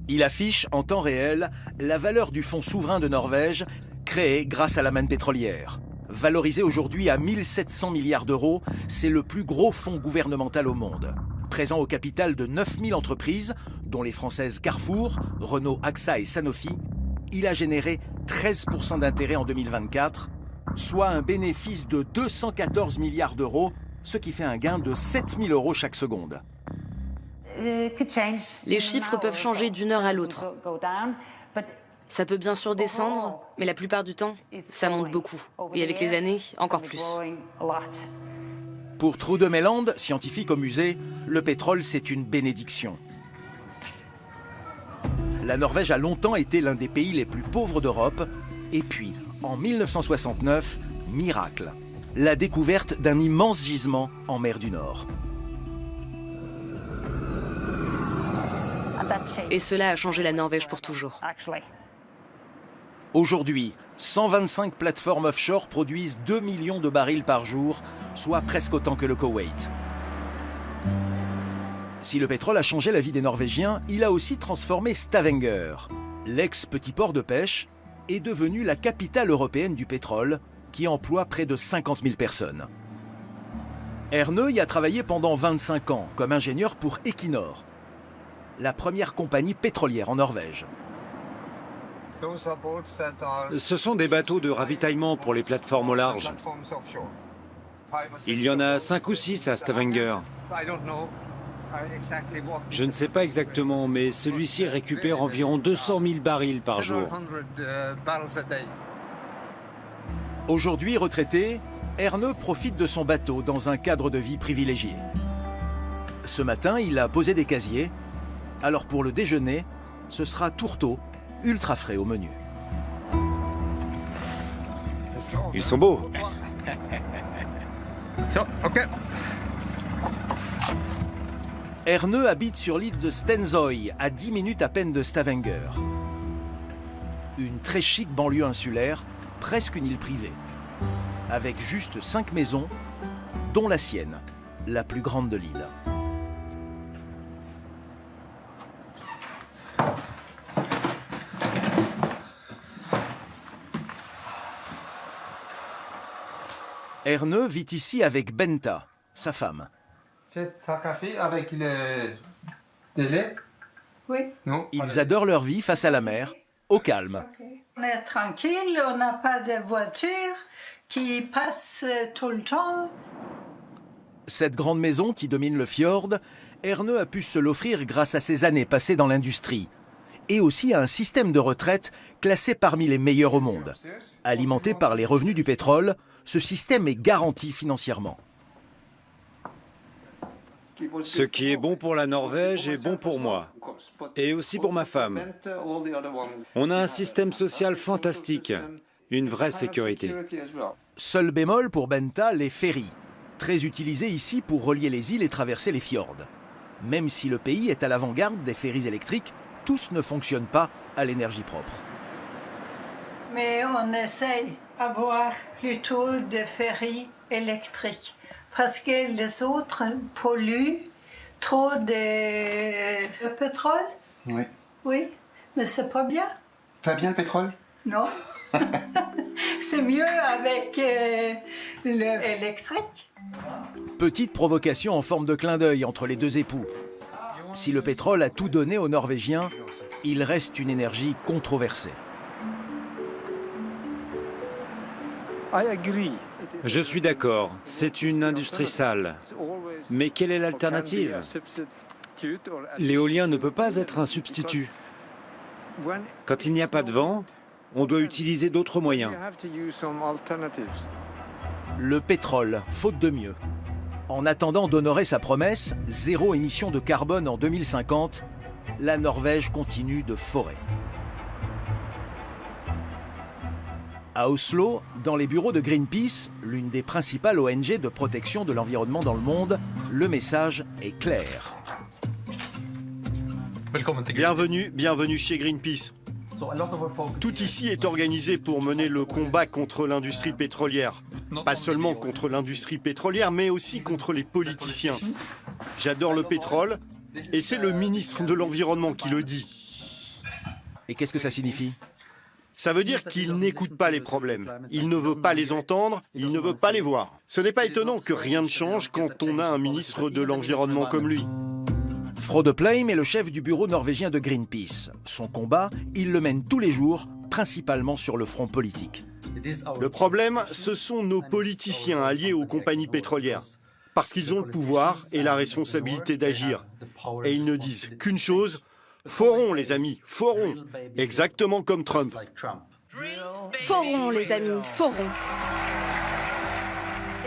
Il affiche en temps réel la valeur du fonds souverain de Norvège, créé grâce à la manne pétrolière. Valorisé aujourd'hui à 1700 milliards d'euros, c'est le plus gros fonds gouvernemental au monde. Présent au capital de 9000 entreprises, dont les françaises Carrefour, Renault, AXA et Sanofi, il a généré 13% d'intérêt en 2024, soit un bénéfice de 214 milliards d'euros, ce qui fait un gain de 7000 € chaque seconde. Les chiffres peuvent changer d'une heure à l'autre. Ça peut bien sûr descendre, mais la plupart du temps, ça monte beaucoup. Et avec les années, encore plus. Pour Trude Meland, scientifique au musée, le pétrole, c'est une bénédiction. La Norvège a longtemps été l'un des pays les plus pauvres d'Europe. Et puis, en 1969, miracle, la découverte d'un immense gisement en mer du Nord. Et cela a changé la Norvège pour toujours. Aujourd'hui, 125 plateformes offshore produisent 2 millions de barils par jour, soit presque autant que le Koweït. Si le pétrole a changé la vie des Norvégiens, il a aussi transformé Stavanger. L'ex-petit port de pêche est devenu la capitale européenne du pétrole, qui emploie près de 50 000 personnes. Erne y a travaillé pendant 25 ans comme ingénieur pour Equinor, la première compagnie pétrolière en Norvège. Ce sont des bateaux de ravitaillement pour les plateformes au large. Il y en a 5 ou 6 à Stavanger. Je ne sais pas exactement, mais celui-ci récupère environ 200 000 barils par jour. Aujourd'hui retraité, Erne profite de son bateau dans un cadre de vie privilégié. Ce matin, il a posé des casiers. Alors pour le déjeuner, ce sera tourteau, ultra frais au menu. Ils sont beaux. Erne habite sur l'île de Stensøy, à 10 minutes à peine de Stavanger. Une très chic banlieue insulaire, presque une île privée, avec juste 5 maisons, dont la sienne, la plus grande de l'île. Erne vit ici avec Benta, sa femme. C'est un café avec le lait? Oui. Non. Ils adorent leur vie face à la mer, au calme. On est tranquille, on n'a pas de voiture qui passe tout le temps. Cette grande maison qui domine le fjord, Erne a pu se l'offrir grâce à ses années passées dans l'industrie et aussi à un système de retraite classé parmi les meilleurs au monde. Alimenté par les revenus du pétrole, ce système est garanti financièrement. Ce qui est bon pour la Norvège est bon pour moi, et aussi pour ma femme. On a un système social fantastique, une vraie sécurité. Seul bémol pour Benta, les ferries, très utilisés ici pour relier les îles et traverser les fjords. Même si le pays est à l'avant-garde des ferries électriques, tous ne fonctionnent pas à l'énergie propre. Mais on essaye d'avoir plutôt des ferries électriques parce que les autres polluent trop de pétrole. Oui. Oui, mais c'est pas bien. Pas bien le pétrole? Non. C'est mieux avec l'électrique. Petite provocation en forme de clin d'œil entre les deux époux. Si le pétrole a tout donné aux Norvégiens, il reste une énergie controversée. Je suis d'accord, c'est une industrie sale. Mais quelle est l'alternative? L'éolien ne peut pas être un substitut. Quand il n'y a pas de vent, on doit utiliser d'autres moyens. Le pétrole, faute de mieux. En attendant d'honorer sa promesse, 0 émission de carbone en 2050, la Norvège continue de forer. À Oslo, dans les bureaux de Greenpeace, l'une des principales ONG de protection de l'environnement dans le monde, le message est clair. Bienvenue chez Greenpeace. Tout ici est organisé pour mener le combat contre l'industrie pétrolière. Pas seulement contre l'industrie pétrolière, mais aussi contre les politiciens. J'adore le pétrole, et c'est le ministre de l'Environnement qui le dit. Et qu'est-ce que ça signifie? Ça veut dire qu'il n'écoute pas les problèmes. Il ne veut pas les entendre, il ne veut pas les voir. Ce n'est pas étonnant que rien ne change quand on a un ministre de l'Environnement comme lui. Frode Pleim est le chef du bureau norvégien de Greenpeace. Son combat, il le mène tous les jours, principalement sur le front politique. Le problème, ce sont nos politiciens alliés aux compagnies pétrolières. Parce qu'ils ont le pouvoir et la responsabilité d'agir. Et ils ne disent qu'une chose: forons, les amis, forons. Exactement comme Trump. Forons, les amis, forons.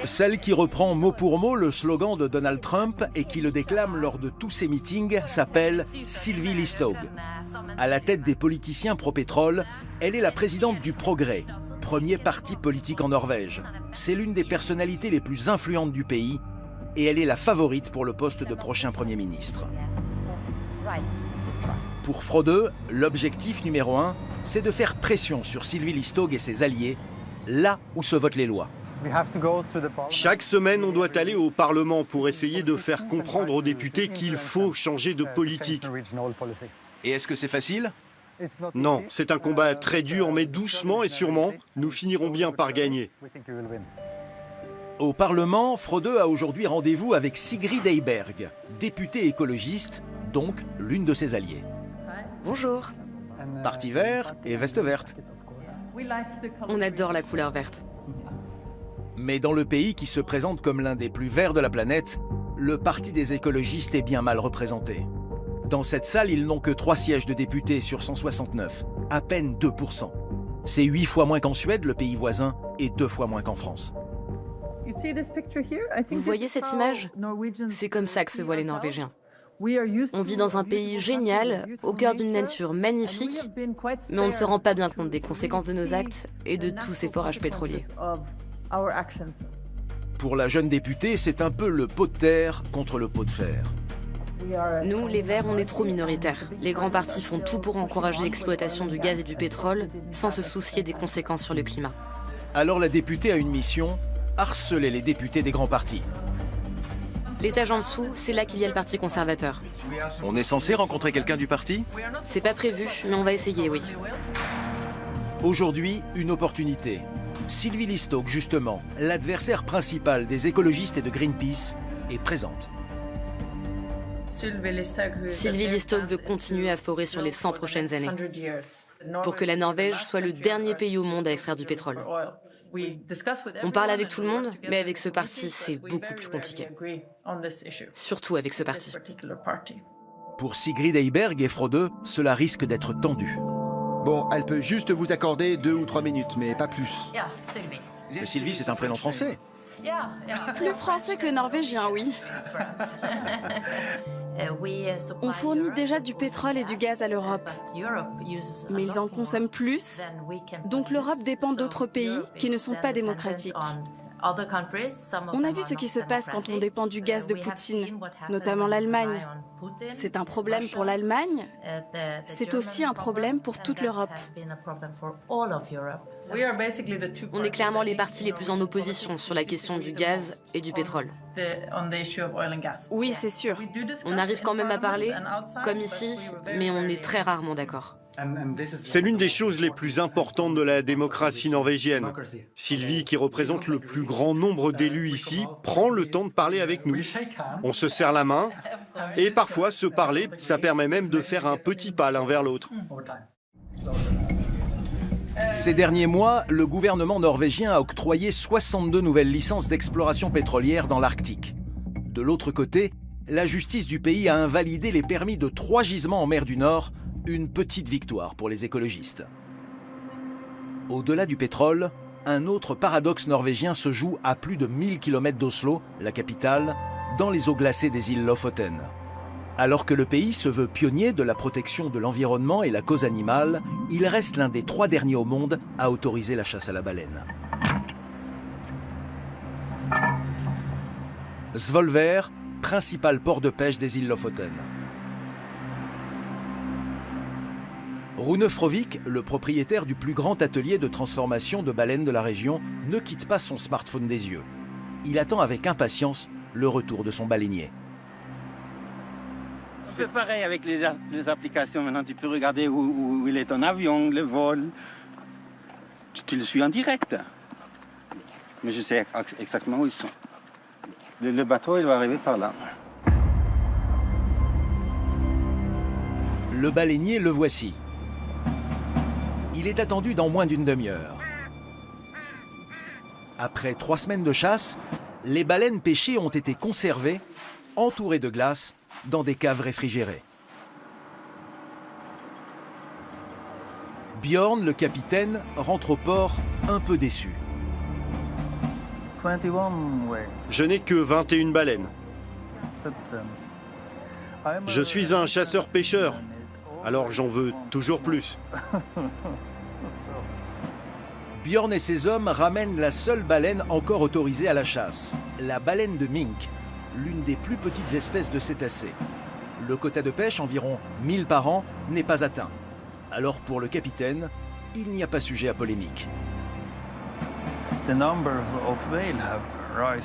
Celle qui reprend mot pour mot le slogan de Donald Trump et qui le déclame lors de tous ses meetings s'appelle Sylvi Listhaug. À la tête des politiciens pro-pétrole, elle est la présidente du Progrès, premier parti politique en Norvège. C'est l'une des personnalités les plus influentes du pays et elle est la favorite pour le poste de prochain Premier ministre. Pour Frode, l'objectif numéro 1, c'est de faire pression sur Sylvi Listhaug et ses alliés, là où se votent les lois. Chaque semaine, on doit aller au Parlement pour essayer de faire comprendre aux députés qu'il faut changer de politique. Et est-ce que c'est facile? Non, c'est un combat très dur, mais doucement et sûrement, nous finirons bien par gagner. Au Parlement, Frode a aujourd'hui rendez-vous avec Sigrid Eiberg, députée écologiste, donc l'une de ses alliées. Bonjour. Parti vert et veste verte. On adore la couleur verte. Mais dans le pays qui se présente comme l'un des plus verts de la planète, le parti des écologistes est bien mal représenté. Dans cette salle, ils n'ont que 3 sièges de députés sur 169, à peine 2%. C'est 8 fois moins qu'en Suède, le pays voisin, et 2 fois moins qu'en France. Vous voyez cette image? C'est comme ça que se voient les Norvégiens. On vit dans un pays génial, au cœur d'une nature magnifique, mais on ne se rend pas bien compte des conséquences de nos actes et de tous ces forages pétroliers. Pour la jeune députée, c'est un peu le pot de terre contre le pot de fer. Nous, les Verts, on est trop minoritaires. Les grands partis font tout pour encourager l'exploitation du gaz et du pétrole, sans se soucier des conséquences sur le climat. Alors la députée a une mission: harceler les députés des grands partis. L'étage en dessous, c'est là qu'il y a le parti conservateur. On est censé rencontrer quelqu'un du parti? C'est pas prévu, mais on va essayer, oui. Aujourd'hui, une opportunité. Sylvi Listhaug, justement, l'adversaire principal des écologistes et de Greenpeace, est présente. Sylvi Listhaug veut continuer à forer sur les 100 prochaines années, pour que la Norvège soit le dernier pays au monde à extraire du pétrole. On parle avec tout le monde, mais avec ce parti, c'est beaucoup plus compliqué. Surtout avec ce parti. Pour Sigrid Eiberg et Frode, cela risque d'être tendu. Bon, elle peut juste vous accorder 2 ou 3 minutes, mais pas plus. Sylvie, c'est un prénom français. Plus français que norvégien, oui. On fournit déjà du pétrole et du gaz à l'Europe, mais ils en consomment plus, donc l'Europe dépend d'autres pays qui ne sont pas démocratiques. On a vu ce qui se passe quand on dépend du gaz de Poutine, notamment l'Allemagne. C'est un problème pour l'Allemagne, c'est aussi un problème pour toute l'Europe. On est clairement les partis les plus en opposition sur la question du gaz et du pétrole. Oui, c'est sûr. On arrive quand même à parler, comme ici, mais on est très rarement d'accord. C'est l'une des choses les plus importantes de la démocratie norvégienne. Sylvie, qui représente le plus grand nombre d'élus ici, prend le temps de parler avec nous. On se serre la main et parfois se parler, ça permet même de faire un petit pas l'un vers l'autre. Ces derniers mois, le gouvernement norvégien a octroyé 62 nouvelles licences d'exploration pétrolière dans l'Arctique. De l'autre côté, la justice du pays a invalidé les permis de 3 gisements en mer du Nord, une petite victoire pour les écologistes. Au-delà du pétrole, un autre paradoxe norvégien se joue à plus de 1000 km d'Oslo, la capitale, dans les eaux glacées des îles Lofoten. Alors que le pays se veut pionnier de la protection de l'environnement et la cause animale, il reste l'un des 3 derniers au monde à autoriser la chasse à la baleine. Svolvær, principal port de pêche des îles Lofoten. Rune Frovik, le propriétaire du plus grand atelier de transformation de baleines de la région, ne quitte pas son smartphone des yeux. Il attend avec impatience le retour de son baleinier. C'est pareil avec les applications. Maintenant, tu peux regarder où il est ton avion, le vol. Tu le suis en direct. Mais je sais exactement où ils sont. Le bateau, il va arriver par là. Le baleinier, le voici. Il est attendu dans moins d'une demi-heure. Après 3 semaines de chasse, les baleines pêchées ont été conservées, entourées de glace, dans des caves réfrigérées. Bjorn, le capitaine, rentre au port un peu déçu. Je n'ai que 21 baleines. Je suis un chasseur-pêcheur, alors j'en veux toujours plus. Bjorn et ses hommes ramènent la seule baleine encore autorisée à la chasse, la baleine de mink, l'une des plus petites espèces de cétacés. Le quota de pêche, environ 1000 par an, n'est pas atteint. Alors pour le capitaine, il n'y a pas sujet à polémique.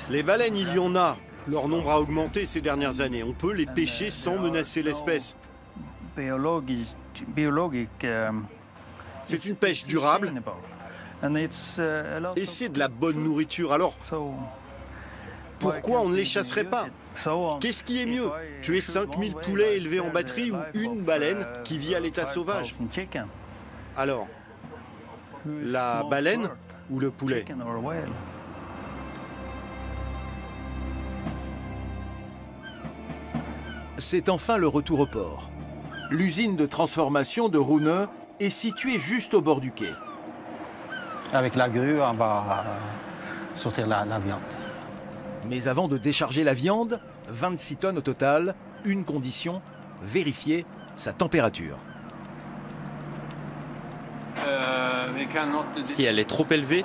Les baleines, il y en a. Leur nombre a augmenté ces dernières années. On peut les pêcher sans menacer l'espèce. C'est une pêche durable et c'est de la bonne nourriture. Alors, pourquoi on ne les chasserait pas? Qu'est-ce qui est mieux? Tuer 5000 poulets élevés en batterie ou une baleine qui vit à l'état sauvage? Alors, la baleine ou le poulet? C'est enfin le retour au port. L'usine de transformation de Rune est située juste au bord du quai. Avec la grue, on va sortir la viande. Mais avant de décharger la viande, 26 tonnes au total, une condition, vérifier sa température. Si elle est trop élevée,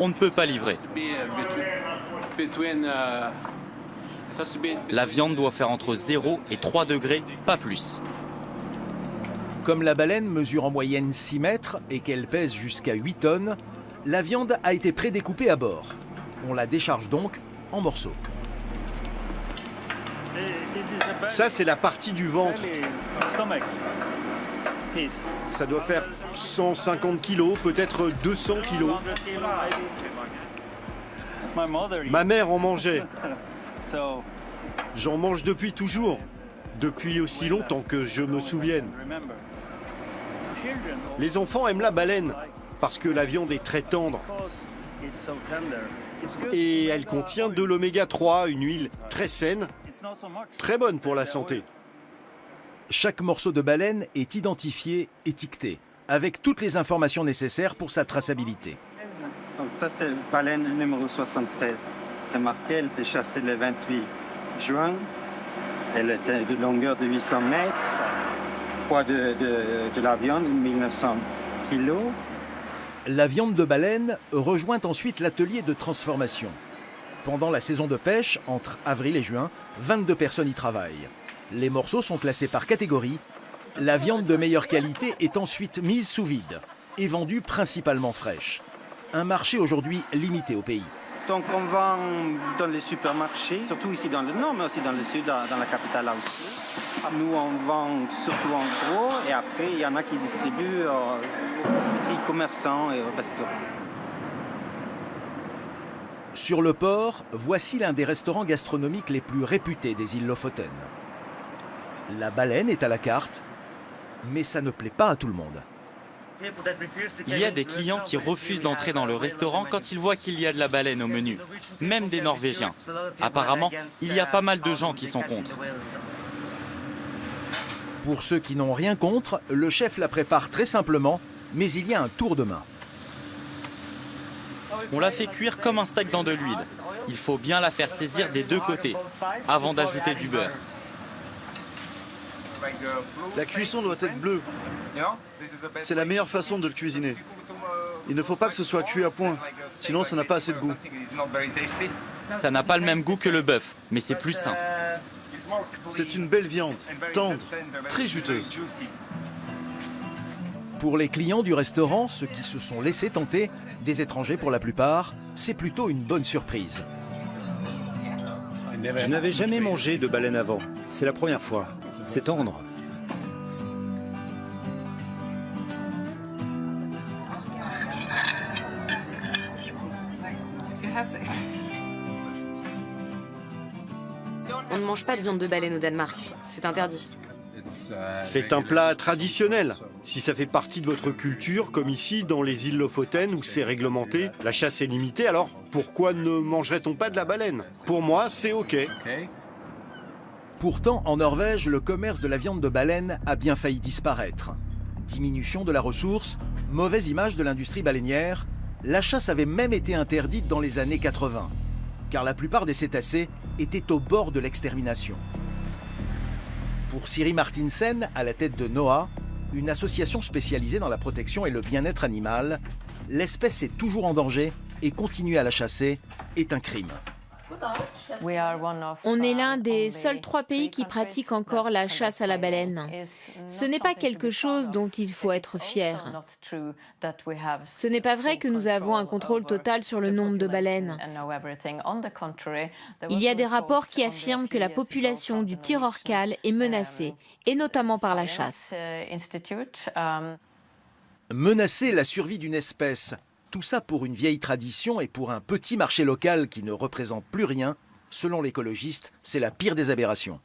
on ne peut pas livrer. La viande doit faire entre 0 et 3 degrés, pas plus. Comme la baleine mesure en moyenne 6 mètres et qu'elle pèse jusqu'à 8 tonnes, la viande a été prédécoupée à bord. On la décharge donc en morceaux. Ça, c'est la partie du ventre. Ça doit faire 150 kilos, peut-être 200 kilos. Ma mère en mangeait. J'en mange depuis toujours, depuis aussi longtemps que je me souvienne. Les enfants aiment la baleine parce que la viande est très tendre. Et elle contient de l'oméga 3, une huile très saine, très bonne pour la santé. Chaque morceau de baleine est identifié, étiqueté, avec toutes les informations nécessaires pour sa traçabilité. Donc ça, c'est la baleine numéro 76. C'est marqué, elle était chassée le 28 juin. Elle était de longueur de 800 mètres. Poids de la viande, 1900 kilos. La viande de baleine rejoint ensuite l'atelier de transformation. Pendant la saison de pêche, entre avril et juin, 22 personnes y travaillent. Les morceaux sont classés par catégorie. La viande de meilleure qualité est ensuite mise sous vide et vendue principalement fraîche. Un marché aujourd'hui limité au pays. Donc on vend dans les supermarchés, surtout ici dans le nord, mais aussi dans le sud, dans la capitale là aussi. Nous on vend surtout en gros et après il y en a qui distribuent aux petits commerçants et aux restaurants. Sur le port, voici l'un des restaurants gastronomiques les plus réputés des îles Lofoten. La baleine est à la carte, mais ça ne plaît pas à tout le monde. Il y a des clients qui refusent d'entrer dans le restaurant quand ils voient qu'il y a de la baleine au menu, même des Norvégiens. Apparemment, il y a pas mal de gens qui sont contre. Pour ceux qui n'ont rien contre, le chef la prépare très simplement, mais il y a un tour de main. On la fait cuire comme un steak dans de l'huile. Il faut bien la faire saisir des deux côtés, avant d'ajouter du beurre. La cuisson doit être bleue. C'est la meilleure façon de le cuisiner. Il ne faut pas que ce soit cuit à point, sinon ça n'a pas assez de goût. Ça n'a pas le même goût que le bœuf, mais c'est plus sain. C'est une belle viande, tendre, très juteuse. Pour les clients du restaurant, ceux qui se sont laissés tenter, des étrangers pour la plupart, c'est plutôt une bonne surprise. Je n'avais jamais mangé de baleine avant. C'est la première fois. C'est tendre. On ne mange pas de viande de baleine au Danemark. C'est interdit. C'est un plat traditionnel. Si ça fait partie de votre culture, comme ici dans les îles Lofoten où c'est réglementé, la chasse est limitée, alors pourquoi ne mangerait-on pas de la baleine? Pour moi, c'est OK. Pourtant, en Norvège, le commerce de la viande de baleine a bien failli disparaître. Diminution de la ressource, mauvaise image de l'industrie baleinière, la chasse avait même été interdite dans les années 80, car la plupart des cétacés étaient au bord de l'extermination. Pour Siri Martinsen, à la tête de NOAH, une association spécialisée dans la protection et le bien-être animal, l'espèce est toujours en danger et continuer à la chasser est un crime. On est l'un des seuls 3 pays qui pratiquent encore la chasse à la baleine. Ce n'est pas quelque chose dont il faut être fier. Ce n'est pas vrai que nous avons un contrôle total sur le nombre de baleines. Il y a des rapports qui affirment que la population du petit rorqual est menacée, et notamment par la chasse. Menacer la survie d'une espèce, tout ça pour une vieille tradition et pour un petit marché local qui ne représente plus rien, selon l'écologiste, c'est la pire des aberrations.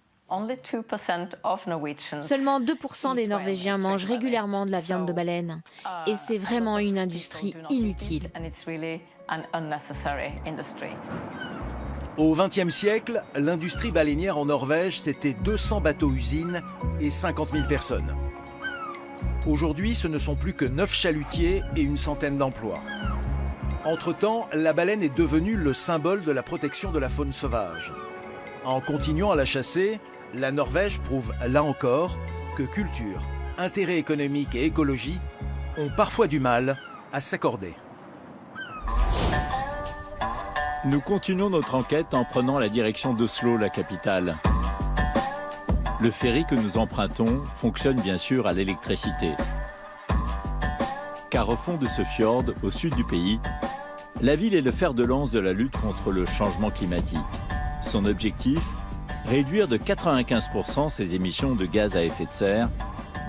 Seulement 2% des Norvégiens mangent régulièrement de la viande de baleine. Et c'est vraiment une industrie inutile. Au XXe siècle, l'industrie baleinière en Norvège, c'était 200 bateaux-usines et 50 000 personnes. Aujourd'hui, ce ne sont plus que 9 chalutiers et une centaine d'emplois. Entre-temps, la baleine est devenue le symbole de la protection de la faune sauvage. En continuant à la chasser, la Norvège prouve, là encore, que culture, intérêt économique et écologie ont parfois du mal à s'accorder. Nous continuons notre enquête en prenant la direction d'Oslo, la capitale. Le ferry que nous empruntons fonctionne bien sûr à l'électricité. Car au fond de ce fjord, au sud du pays, la ville est le fer de lance de la lutte contre le changement climatique. Son objectif, réduire de 95% ses émissions de gaz à effet de serre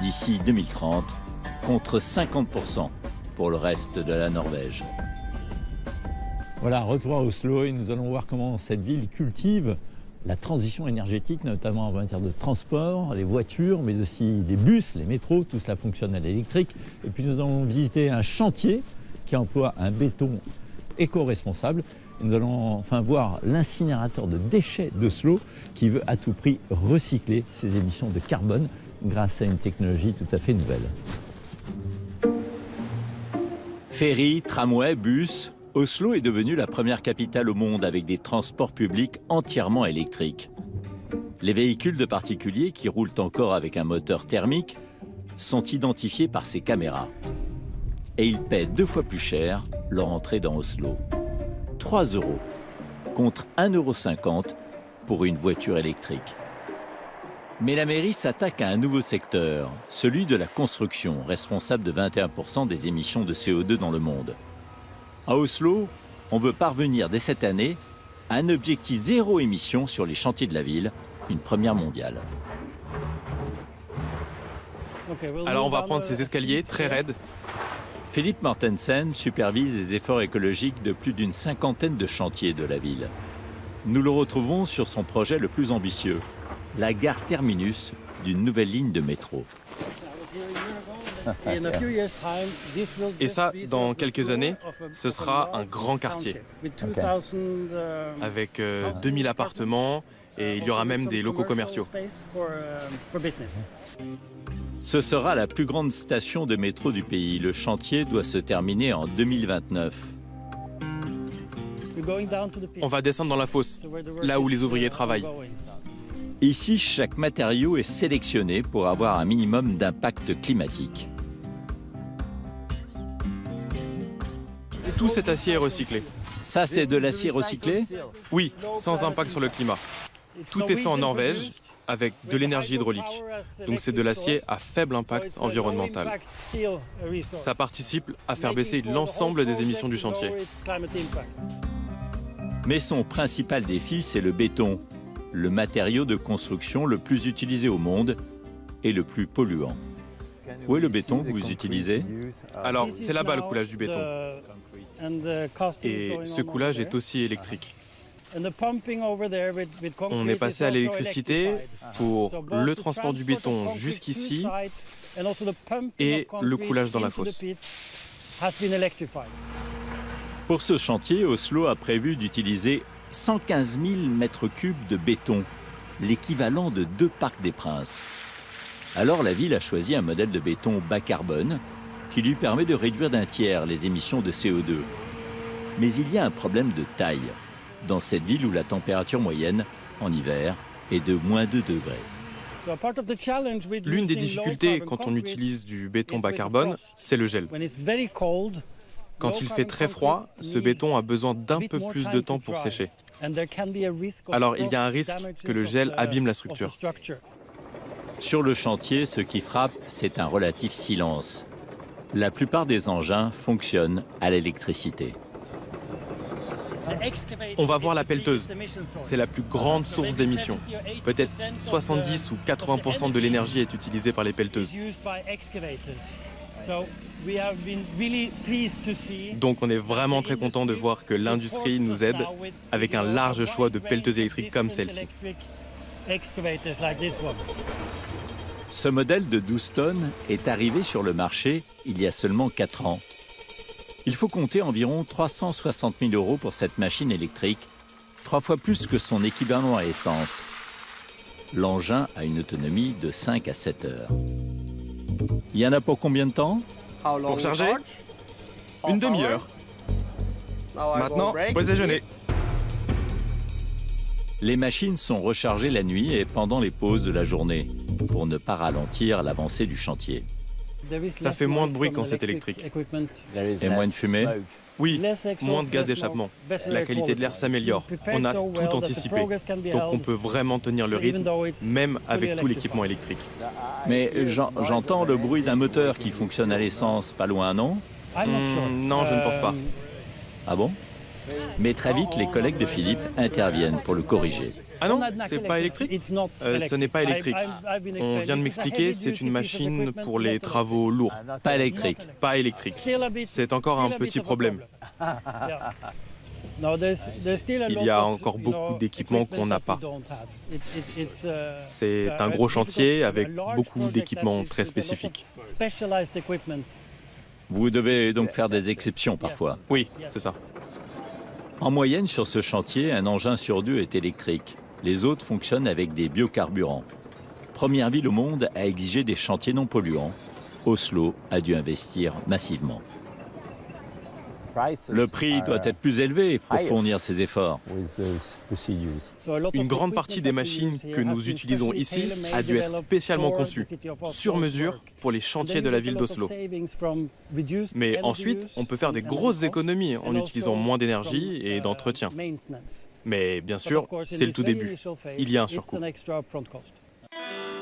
d'ici 2030, contre 50% pour le reste de la Norvège. Voilà, retour à Oslo et nous allons voir comment cette ville cultive la transition énergétique, notamment en matière de transport, les voitures, mais aussi les bus, les métros, tout cela fonctionne à l'électrique. Et puis nous allons visiter un chantier qui emploie un béton éco-responsable. Et nous allons enfin voir l'incinérateur de déchets d'Oslo qui veut à tout prix recycler ses émissions de carbone grâce à une technologie tout à fait nouvelle. Ferry, tramway, bus, Oslo est devenue la première capitale au monde avec des transports publics entièrement électriques. Les véhicules de particuliers qui roulent encore avec un moteur thermique sont identifiés par ces caméras. et ils paient 2 fois plus cher leur entrée dans Oslo. 3 € contre 1,50 € pour une voiture électrique. Mais la mairie s'attaque à un nouveau secteur, celui de la construction, responsable de 21% des émissions de CO2 dans le monde. À Oslo, on veut parvenir dès cette année à un objectif 0 émission sur les chantiers de la ville, une première mondiale. Alors on va prendre ces escaliers très raides. Philippe Mortensen supervise les efforts écologiques de plus d'une 50aine de chantiers de la ville. Nous le retrouvons sur son projet le plus ambitieux, la gare terminus d'une nouvelle ligne de métro. Et ça, dans quelques années, ce sera un grand quartier. Avec 2000 appartements et il y aura même des locaux commerciaux. Ce sera la plus grande station de métro du pays. Le chantier doit se terminer en 2029. On va descendre dans la fosse, là où les ouvriers travaillent. Ici, chaque matériau est sélectionné pour avoir un minimum d'impact climatique. Tout cet acier est recyclé. Ça, c'est de l'acier recyclé? Oui, sans impact sur le climat. Tout est fait en Norvège avec de l'énergie hydraulique. Donc c'est de l'acier à faible impact environnemental. Ça participe à faire baisser l'ensemble des émissions du chantier. Mais son principal défi, c'est le béton, le matériau de construction le plus utilisé au monde et le plus polluant. Où est le béton que vous utilisez? Alors, c'est là-bas le coulage du béton. Et ce coulage est aussi électrique. On est passé à l'électricité pour le transport du béton jusqu'ici et le coulage dans la fosse. Pour ce chantier, Oslo a prévu d'utiliser 115 000 mètres cubes de béton, l'équivalent de 2 parcs des Princes. Alors la ville a choisi un modèle de béton bas carbone qui lui permet de réduire d'1 tiers les émissions de CO2. Mais il y a un problème de taille dans cette ville où la température moyenne en hiver est de -2 degrés. L'une des difficultés quand on utilise du béton bas carbone, c'est le gel. Quand il fait très froid, ce béton a besoin d'un peu plus de temps pour sécher. Alors il y a un risque que le gel abîme la structure. Sur le chantier, ce qui frappe, c'est un relatif silence. La plupart des engins fonctionnent à l'électricité. On va voir la pelleteuse. C'est la plus grande source d'émissions. Peut-être 70 ou 80% de l'énergie est utilisée par les pelleteuses. Donc on est vraiment très content de voir que l'industrie nous aide avec un large choix de pelleteuses électriques comme celle-ci. Ce modèle de 12 tonnes est arrivé sur le marché il y a seulement 4 ans. Il faut compter environ 360 000 € pour cette machine électrique, 3 fois plus que son équivalent à essence. L'engin a une autonomie de 5 à 7 heures. Il y en a pour combien de temps? Pour charger, une demi-heure. Maintenant, pause déjeuner. Les machines sont rechargées la nuit et pendant les pauses de la journée, pour ne pas ralentir l'avancée du chantier. Ça fait moins de bruit quand c'est électrique. Et moins de fumée? Oui, moins de gaz d'échappement. La qualité de l'air s'améliore. On a tout anticipé. Donc on peut vraiment tenir le rythme, même avec tout l'équipement électrique. Mais j'entends le bruit d'un moteur qui fonctionne à l'essence, pas loin, non? Non, je ne pense pas. Ah bon? Mais très vite, les collègues de Philippe interviennent pour le corriger. Ah non, c'est pas électrique? Ce n'est pas électrique. On vient de m'expliquer, c'est une machine pour les travaux lourds. Pas électrique. Pas électrique. C'est encore un petit problème. Il y a encore beaucoup d'équipements qu'on n'a pas. C'est un gros chantier avec beaucoup d'équipements très spécifiques. Vous devez donc faire des exceptions parfois. Oui, c'est ça. En moyenne, sur ce chantier, un engin sur 2 est électrique. Les autres fonctionnent avec des biocarburants. Première ville au monde à exiger des chantiers non polluants, Oslo a dû investir massivement. Le prix doit être plus élevé pour fournir ces efforts. Une grande partie des machines que nous utilisons ici a dû être spécialement conçue, sur mesure, pour les chantiers de la ville d'Oslo. Mais ensuite, on peut faire des grosses économies en utilisant moins d'énergie et d'entretien. Mais bien sûr, c'est le tout début. Il y a un surcoût.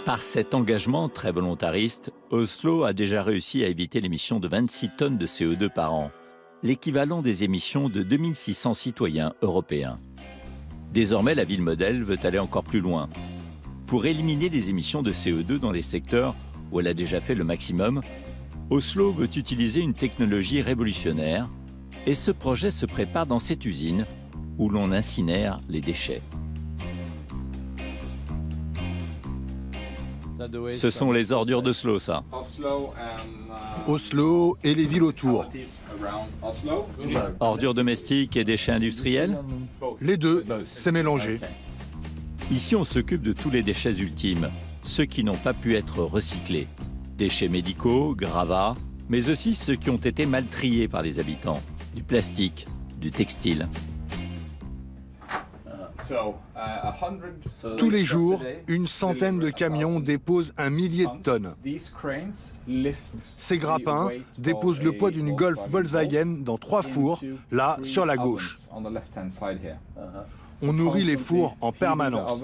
Par cet engagement très volontariste, Oslo a déjà réussi à éviter l'émission de 26 tonnes de CO2 par an, l'équivalent des émissions de 2600 citoyens européens. Désormais, la ville modèle veut aller encore plus loin. Pour éliminer les émissions de CO2 dans les secteurs où elle a déjà fait le maximum, Oslo veut utiliser une technologie révolutionnaire et ce projet se prépare dans cette usine où l'on incinère les déchets. Ce sont les ordures d'Oslo, ça. Oslo et les villes autour. Ordures domestiques et déchets industriels? Les deux, c'est mélangé. Ici, on s'occupe de tous les déchets ultimes, ceux qui n'ont pas pu être recyclés. Déchets médicaux, gravats, mais aussi ceux qui ont été mal triés par les habitants. Du plastique, du textile. Tous les jours, une centaine de camions déposent 1 millier de tonnes. Ces grappins déposent le poids d'une Golf Volkswagen dans 3 fours, là, sur la gauche. On nourrit les fours en permanence.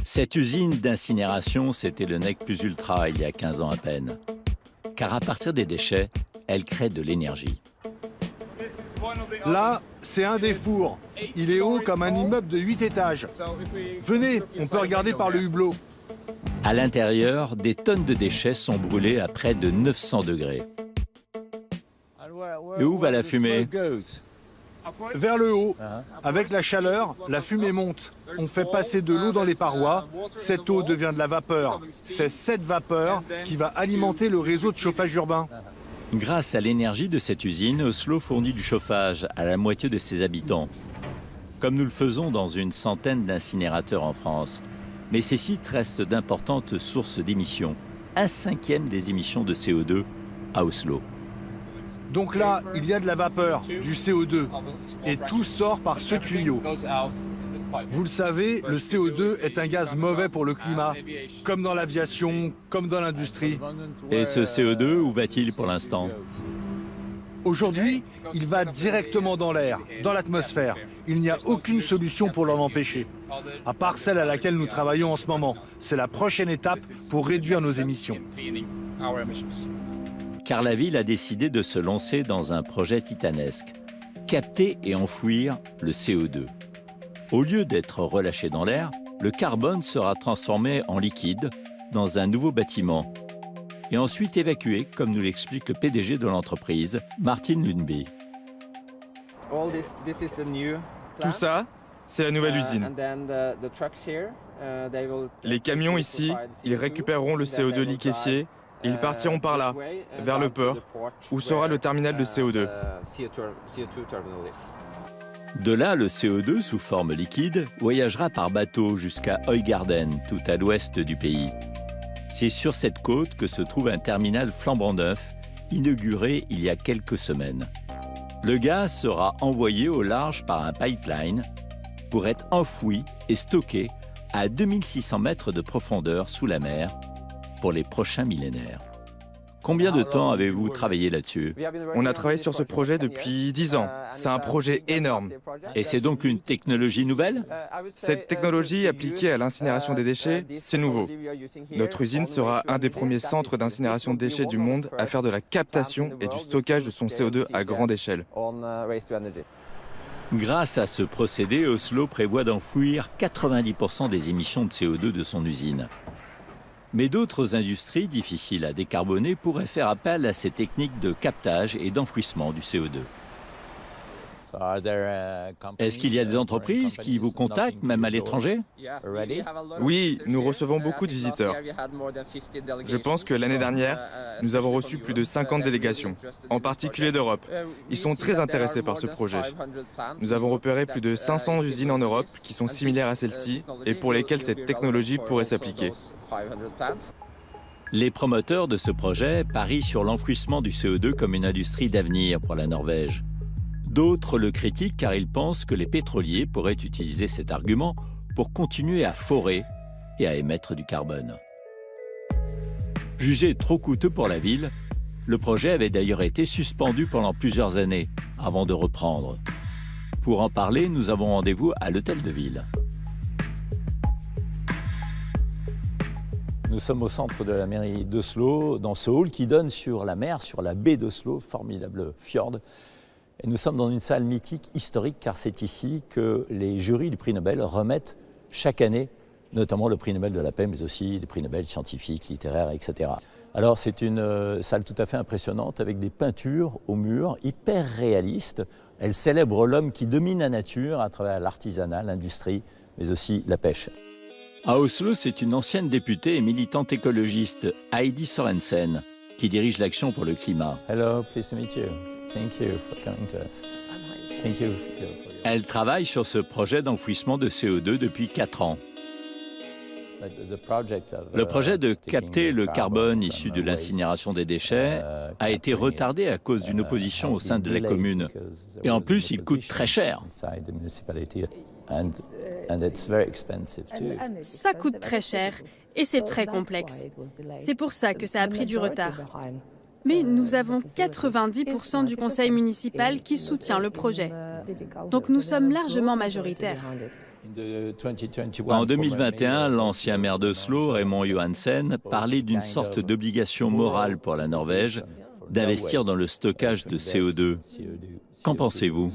Cette usine d'incinération, c'était le nec plus ultra il y a 15 ans à peine. Car à partir des déchets, elle crée de l'énergie. Là, c'est un des fours. Il est haut comme un immeuble de 8 étages. Venez, on peut regarder par le hublot. À l'intérieur, des tonnes de déchets sont brûlés à près de 900 degrés. Et où va la fumée? Vers le haut. Avec la chaleur, la fumée monte. On fait passer de l'eau dans les parois. Cette eau devient de la vapeur. C'est cette vapeur qui va alimenter le réseau de chauffage urbain. Grâce à l'énergie de cette usine, Oslo fournit du chauffage à la moitié de ses habitants, comme nous le faisons dans une centaine d'incinérateurs en France. Mais ces sites restent d'importantes sources d'émissions, 1/5 des émissions de CO2 à Oslo. Donc là, il y a de la vapeur, du CO2, et tout sort par ce tuyau. Vous le savez, le CO2 est un gaz mauvais pour le climat, comme dans l'aviation, comme dans l'industrie. Et ce CO2, où va-t-il pour l'instant? Aujourd'hui, il va directement dans l'air, dans l'atmosphère. Il n'y a aucune solution pour l'en empêcher, à part celle à laquelle nous travaillons en ce moment. C'est la prochaine étape pour réduire nos émissions. Car la ville a décidé de se lancer dans un projet titanesque, capter et enfouir le CO2. Au lieu d'être relâché dans l'air, le carbone sera transformé en liquide dans un nouveau bâtiment et ensuite évacué, comme nous l'explique le PDG de l'entreprise, Martin Lundby. Tout ça, c'est la nouvelle usine. Les camions ici, ils récupéreront le CO2 liquéfié et ils partiront par là, vers le port, où sera le terminal de CO2. De là, le CO2, sous forme liquide, voyagera par bateau jusqu'à Øygarden, tout à l'ouest du pays. C'est sur cette côte que se trouve un terminal flambant neuf, inauguré il y a quelques semaines. Le gaz sera envoyé au large par un pipeline pour être enfoui et stocké à 2600 mètres de profondeur sous la mer pour les prochains millénaires. Combien de temps avez-vous travaillé là-dessus? On a travaillé sur ce projet depuis 10 ans. C'est un projet énorme. Et c'est donc une technologie nouvelle? Cette technologie appliquée à l'incinération des déchets, c'est nouveau. Notre usine sera un des premiers centres d'incinération de déchets du monde à faire de la captation et du stockage de son CO2 à grande échelle. Grâce à ce procédé, Oslo prévoit d'enfouir 90% des émissions de CO2 de son usine. Mais d'autres industries difficiles à décarboner pourraient faire appel à ces techniques de captage et d'enfouissement du CO2. Est-ce qu'il y a des entreprises qui vous contactent, même à l'étranger? Oui, nous recevons beaucoup de visiteurs. Je pense que l'année dernière, nous avons reçu plus de 50 délégations, en particulier d'Europe. Ils sont très intéressés par ce projet. Nous avons repéré plus de 500 usines en Europe qui sont similaires à celle-ci et pour lesquelles cette technologie pourrait s'appliquer. Les promoteurs de ce projet parient sur l'enfouissement du CO2 comme une industrie d'avenir pour la Norvège. D'autres le critiquent car ils pensent que les pétroliers pourraient utiliser cet argument pour continuer à forer et à émettre du carbone. Jugé trop coûteux pour la ville, le projet avait d'ailleurs été suspendu pendant plusieurs années avant de reprendre. Pour en parler, nous avons rendez-vous à l'hôtel de ville. Nous sommes au centre de la mairie d'Oslo, dans ce hall qui donne sur la mer, sur la baie d'Oslo, formidable fjord. Et nous sommes dans une salle mythique, historique, car c'est ici que les jurys du prix Nobel remettent chaque année, notamment le prix Nobel de la paix, mais aussi des prix Nobel scientifiques, littéraires, etc. Alors c'est une salle tout à fait impressionnante avec des peintures au mur, hyper réalistes. Elle célèbre l'homme qui domine la nature à travers l'artisanat, l'industrie, mais aussi la pêche. À Oslo, c'est une ancienne députée et militante écologiste, Heidi Sørensen, qui dirige l'Action pour le climat. Hello, pleased to meet you. Thank you for coming to us. Thank you. Elle travaille sur ce projet d'enfouissement de CO2 depuis 4 ans. Le projet de capter le carbone issu de l'incinération des déchets a été retardé à cause d'une opposition au sein de la commune. Et en plus, il coûte très cher. Ça coûte très cher et c'est très complexe. C'est pour ça que ça a pris du retard. Mais nous avons 90% du conseil municipal qui soutient le projet. Donc nous sommes largement majoritaires. En 2021, l'ancien maire d'Oslo, Raymond Johansen, parlait d'une sorte d'obligation morale pour la Norvège d'investir dans le stockage de CO2. Qu'en pensez-vous ?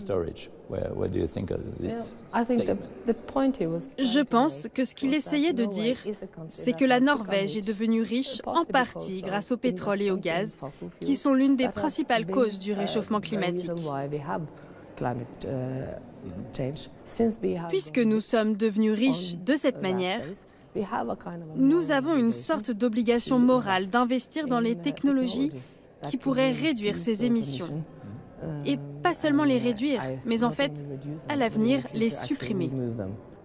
Je pense que ce qu'il essayait de dire, c'est que la Norvège est devenue riche en partie grâce au pétrole et au gaz, qui sont l'une des principales causes du réchauffement climatique. Puisque nous sommes devenus riches de cette manière, nous avons une sorte d'obligation morale d'investir dans les technologies qui pourraient réduire ces émissions. Et pas seulement les réduire, mais en fait, à l'avenir, les supprimer.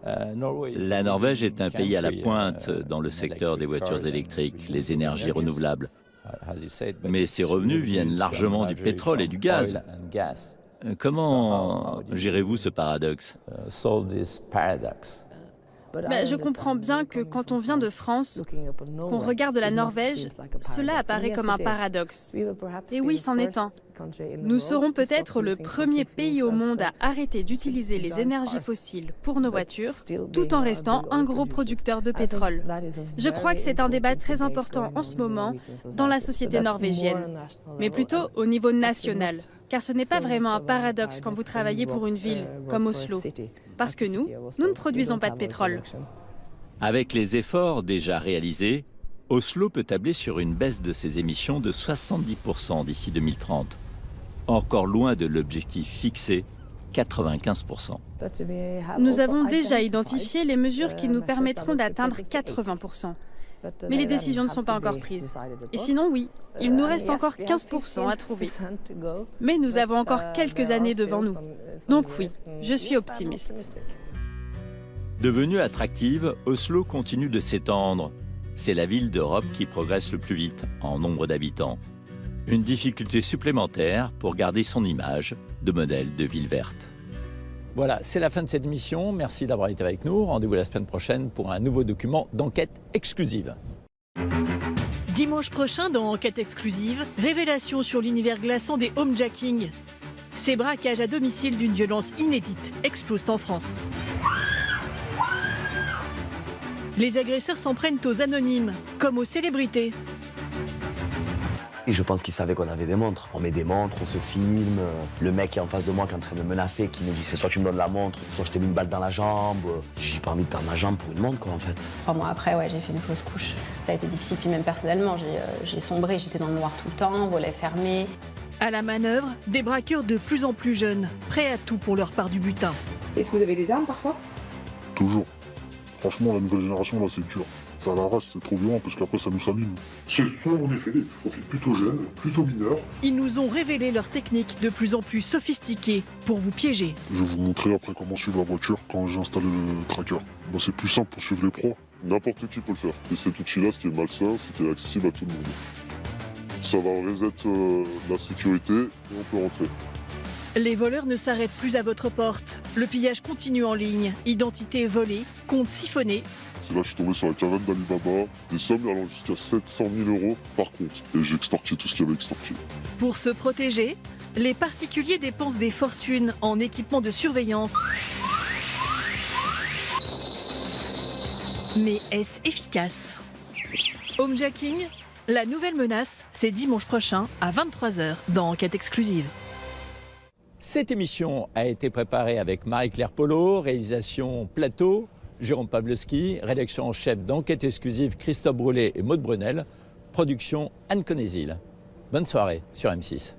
La Norvège est un pays à la pointe dans le secteur des voitures électriques, les énergies renouvelables. Mais ses revenus viennent largement du pétrole et du gaz. Comment gérez-vous ce paradoxe ? Je comprends bien que quand on vient de France, qu'on regarde la Norvège, cela apparaît comme un paradoxe. Et oui, c'en est un. Nous serons peut-être le premier pays au monde à arrêter d'utiliser les énergies fossiles pour nos voitures, tout en restant un gros producteur de pétrole. Je crois que c'est un débat très important en ce moment dans la société norvégienne, mais plutôt au niveau national, car ce n'est pas vraiment un paradoxe quand vous travaillez pour une ville comme Oslo, parce que nous ne produisons pas de pétrole. Avec les efforts déjà réalisés, Oslo peut tabler sur une baisse de ses émissions de 70% d'ici 2030. Encore loin de l'objectif fixé, 95%. Nous avons déjà identifié les mesures qui nous permettront d'atteindre 80%. Mais les décisions ne sont pas encore prises. Et sinon, oui, il nous reste encore 15% à trouver. Mais nous avons encore quelques années devant nous. Donc oui, je suis optimiste. Devenue attractive, Oslo continue de s'étendre. C'est la ville d'Europe qui progresse le plus vite en nombre d'habitants. Une difficulté supplémentaire pour garder son image de modèle de ville verte. Voilà, c'est la fin de cette émission. Merci d'avoir été avec nous. Rendez-vous la semaine prochaine pour un nouveau document d'enquête exclusive. Dimanche prochain, dans Enquête exclusive, révélation sur l'univers glaçant des homejacking. Ces braquages à domicile d'une violence inédite explosent en France. Les agresseurs s'en prennent aux anonymes, comme aux célébrités. Et je pense qu'ils savaient qu'on avait des montres. On met des montres, on se filme. Le mec qui est en face de moi qui est en train de me menacer, qui me dit c'est soit tu me donnes la montre, soit je te mets une balle dans la jambe. J'ai pas envie de perdre ma jambe pour une montre, quoi, en fait. 3 mois après, ouais, j'ai fait une fausse couche. Ça a été difficile, puis même personnellement, j'ai sombré, j'étais dans le noir tout le temps, volet fermé. À la manœuvre, des braqueurs de plus en plus jeunes, prêts à tout pour leur part du butin. Est-ce que vous avez des armes parfois? Toujours. Franchement, la nouvelle génération, là, c'est dur. Ça à la race, c'est trop violent, parce qu'apraprès, ça nous s'anime. Ce sont en effet des profils plutôt jeunes, plutôt mineurs. Ils nous ont révélé leurs techniques de plus en plus sophistiquées pour vous piéger. Je vais vous montrer après comment suivre la voiture quand j'ai installé le tracker. Bah, c'est plus simple pour suivre les pros. N'importe qui peut le faire. Et cet outil-là, ce qui est malsain, c'est qu'il est accessible à tout le monde. Ça va reset la sécurité et on peut rentrer. Les voleurs ne s'arrêtent plus à votre porte. Le pillage continue en ligne. Identité volée, compte siphonné. C'est là que je suis tombé sur la caravane d'Alibaba, des sommes allant jusqu'à 700 000 € par compte. Et j'ai extorqué tout ce qu'il y avait extorqué. Pour se protéger, les particuliers dépensent des fortunes en équipement de surveillance. Mais est-ce efficace? Homejacking, la nouvelle menace, c'est dimanche prochain à 23 h dans Enquête exclusive. Cette émission a été préparée avec Marie-Claire Polo, réalisation plateau, Jérôme Pawlowski, rédaction en chef d'Enquête exclusive Christophe Brûlé et Maud Brunel, production Anne Konézil. Bonne soirée sur M6.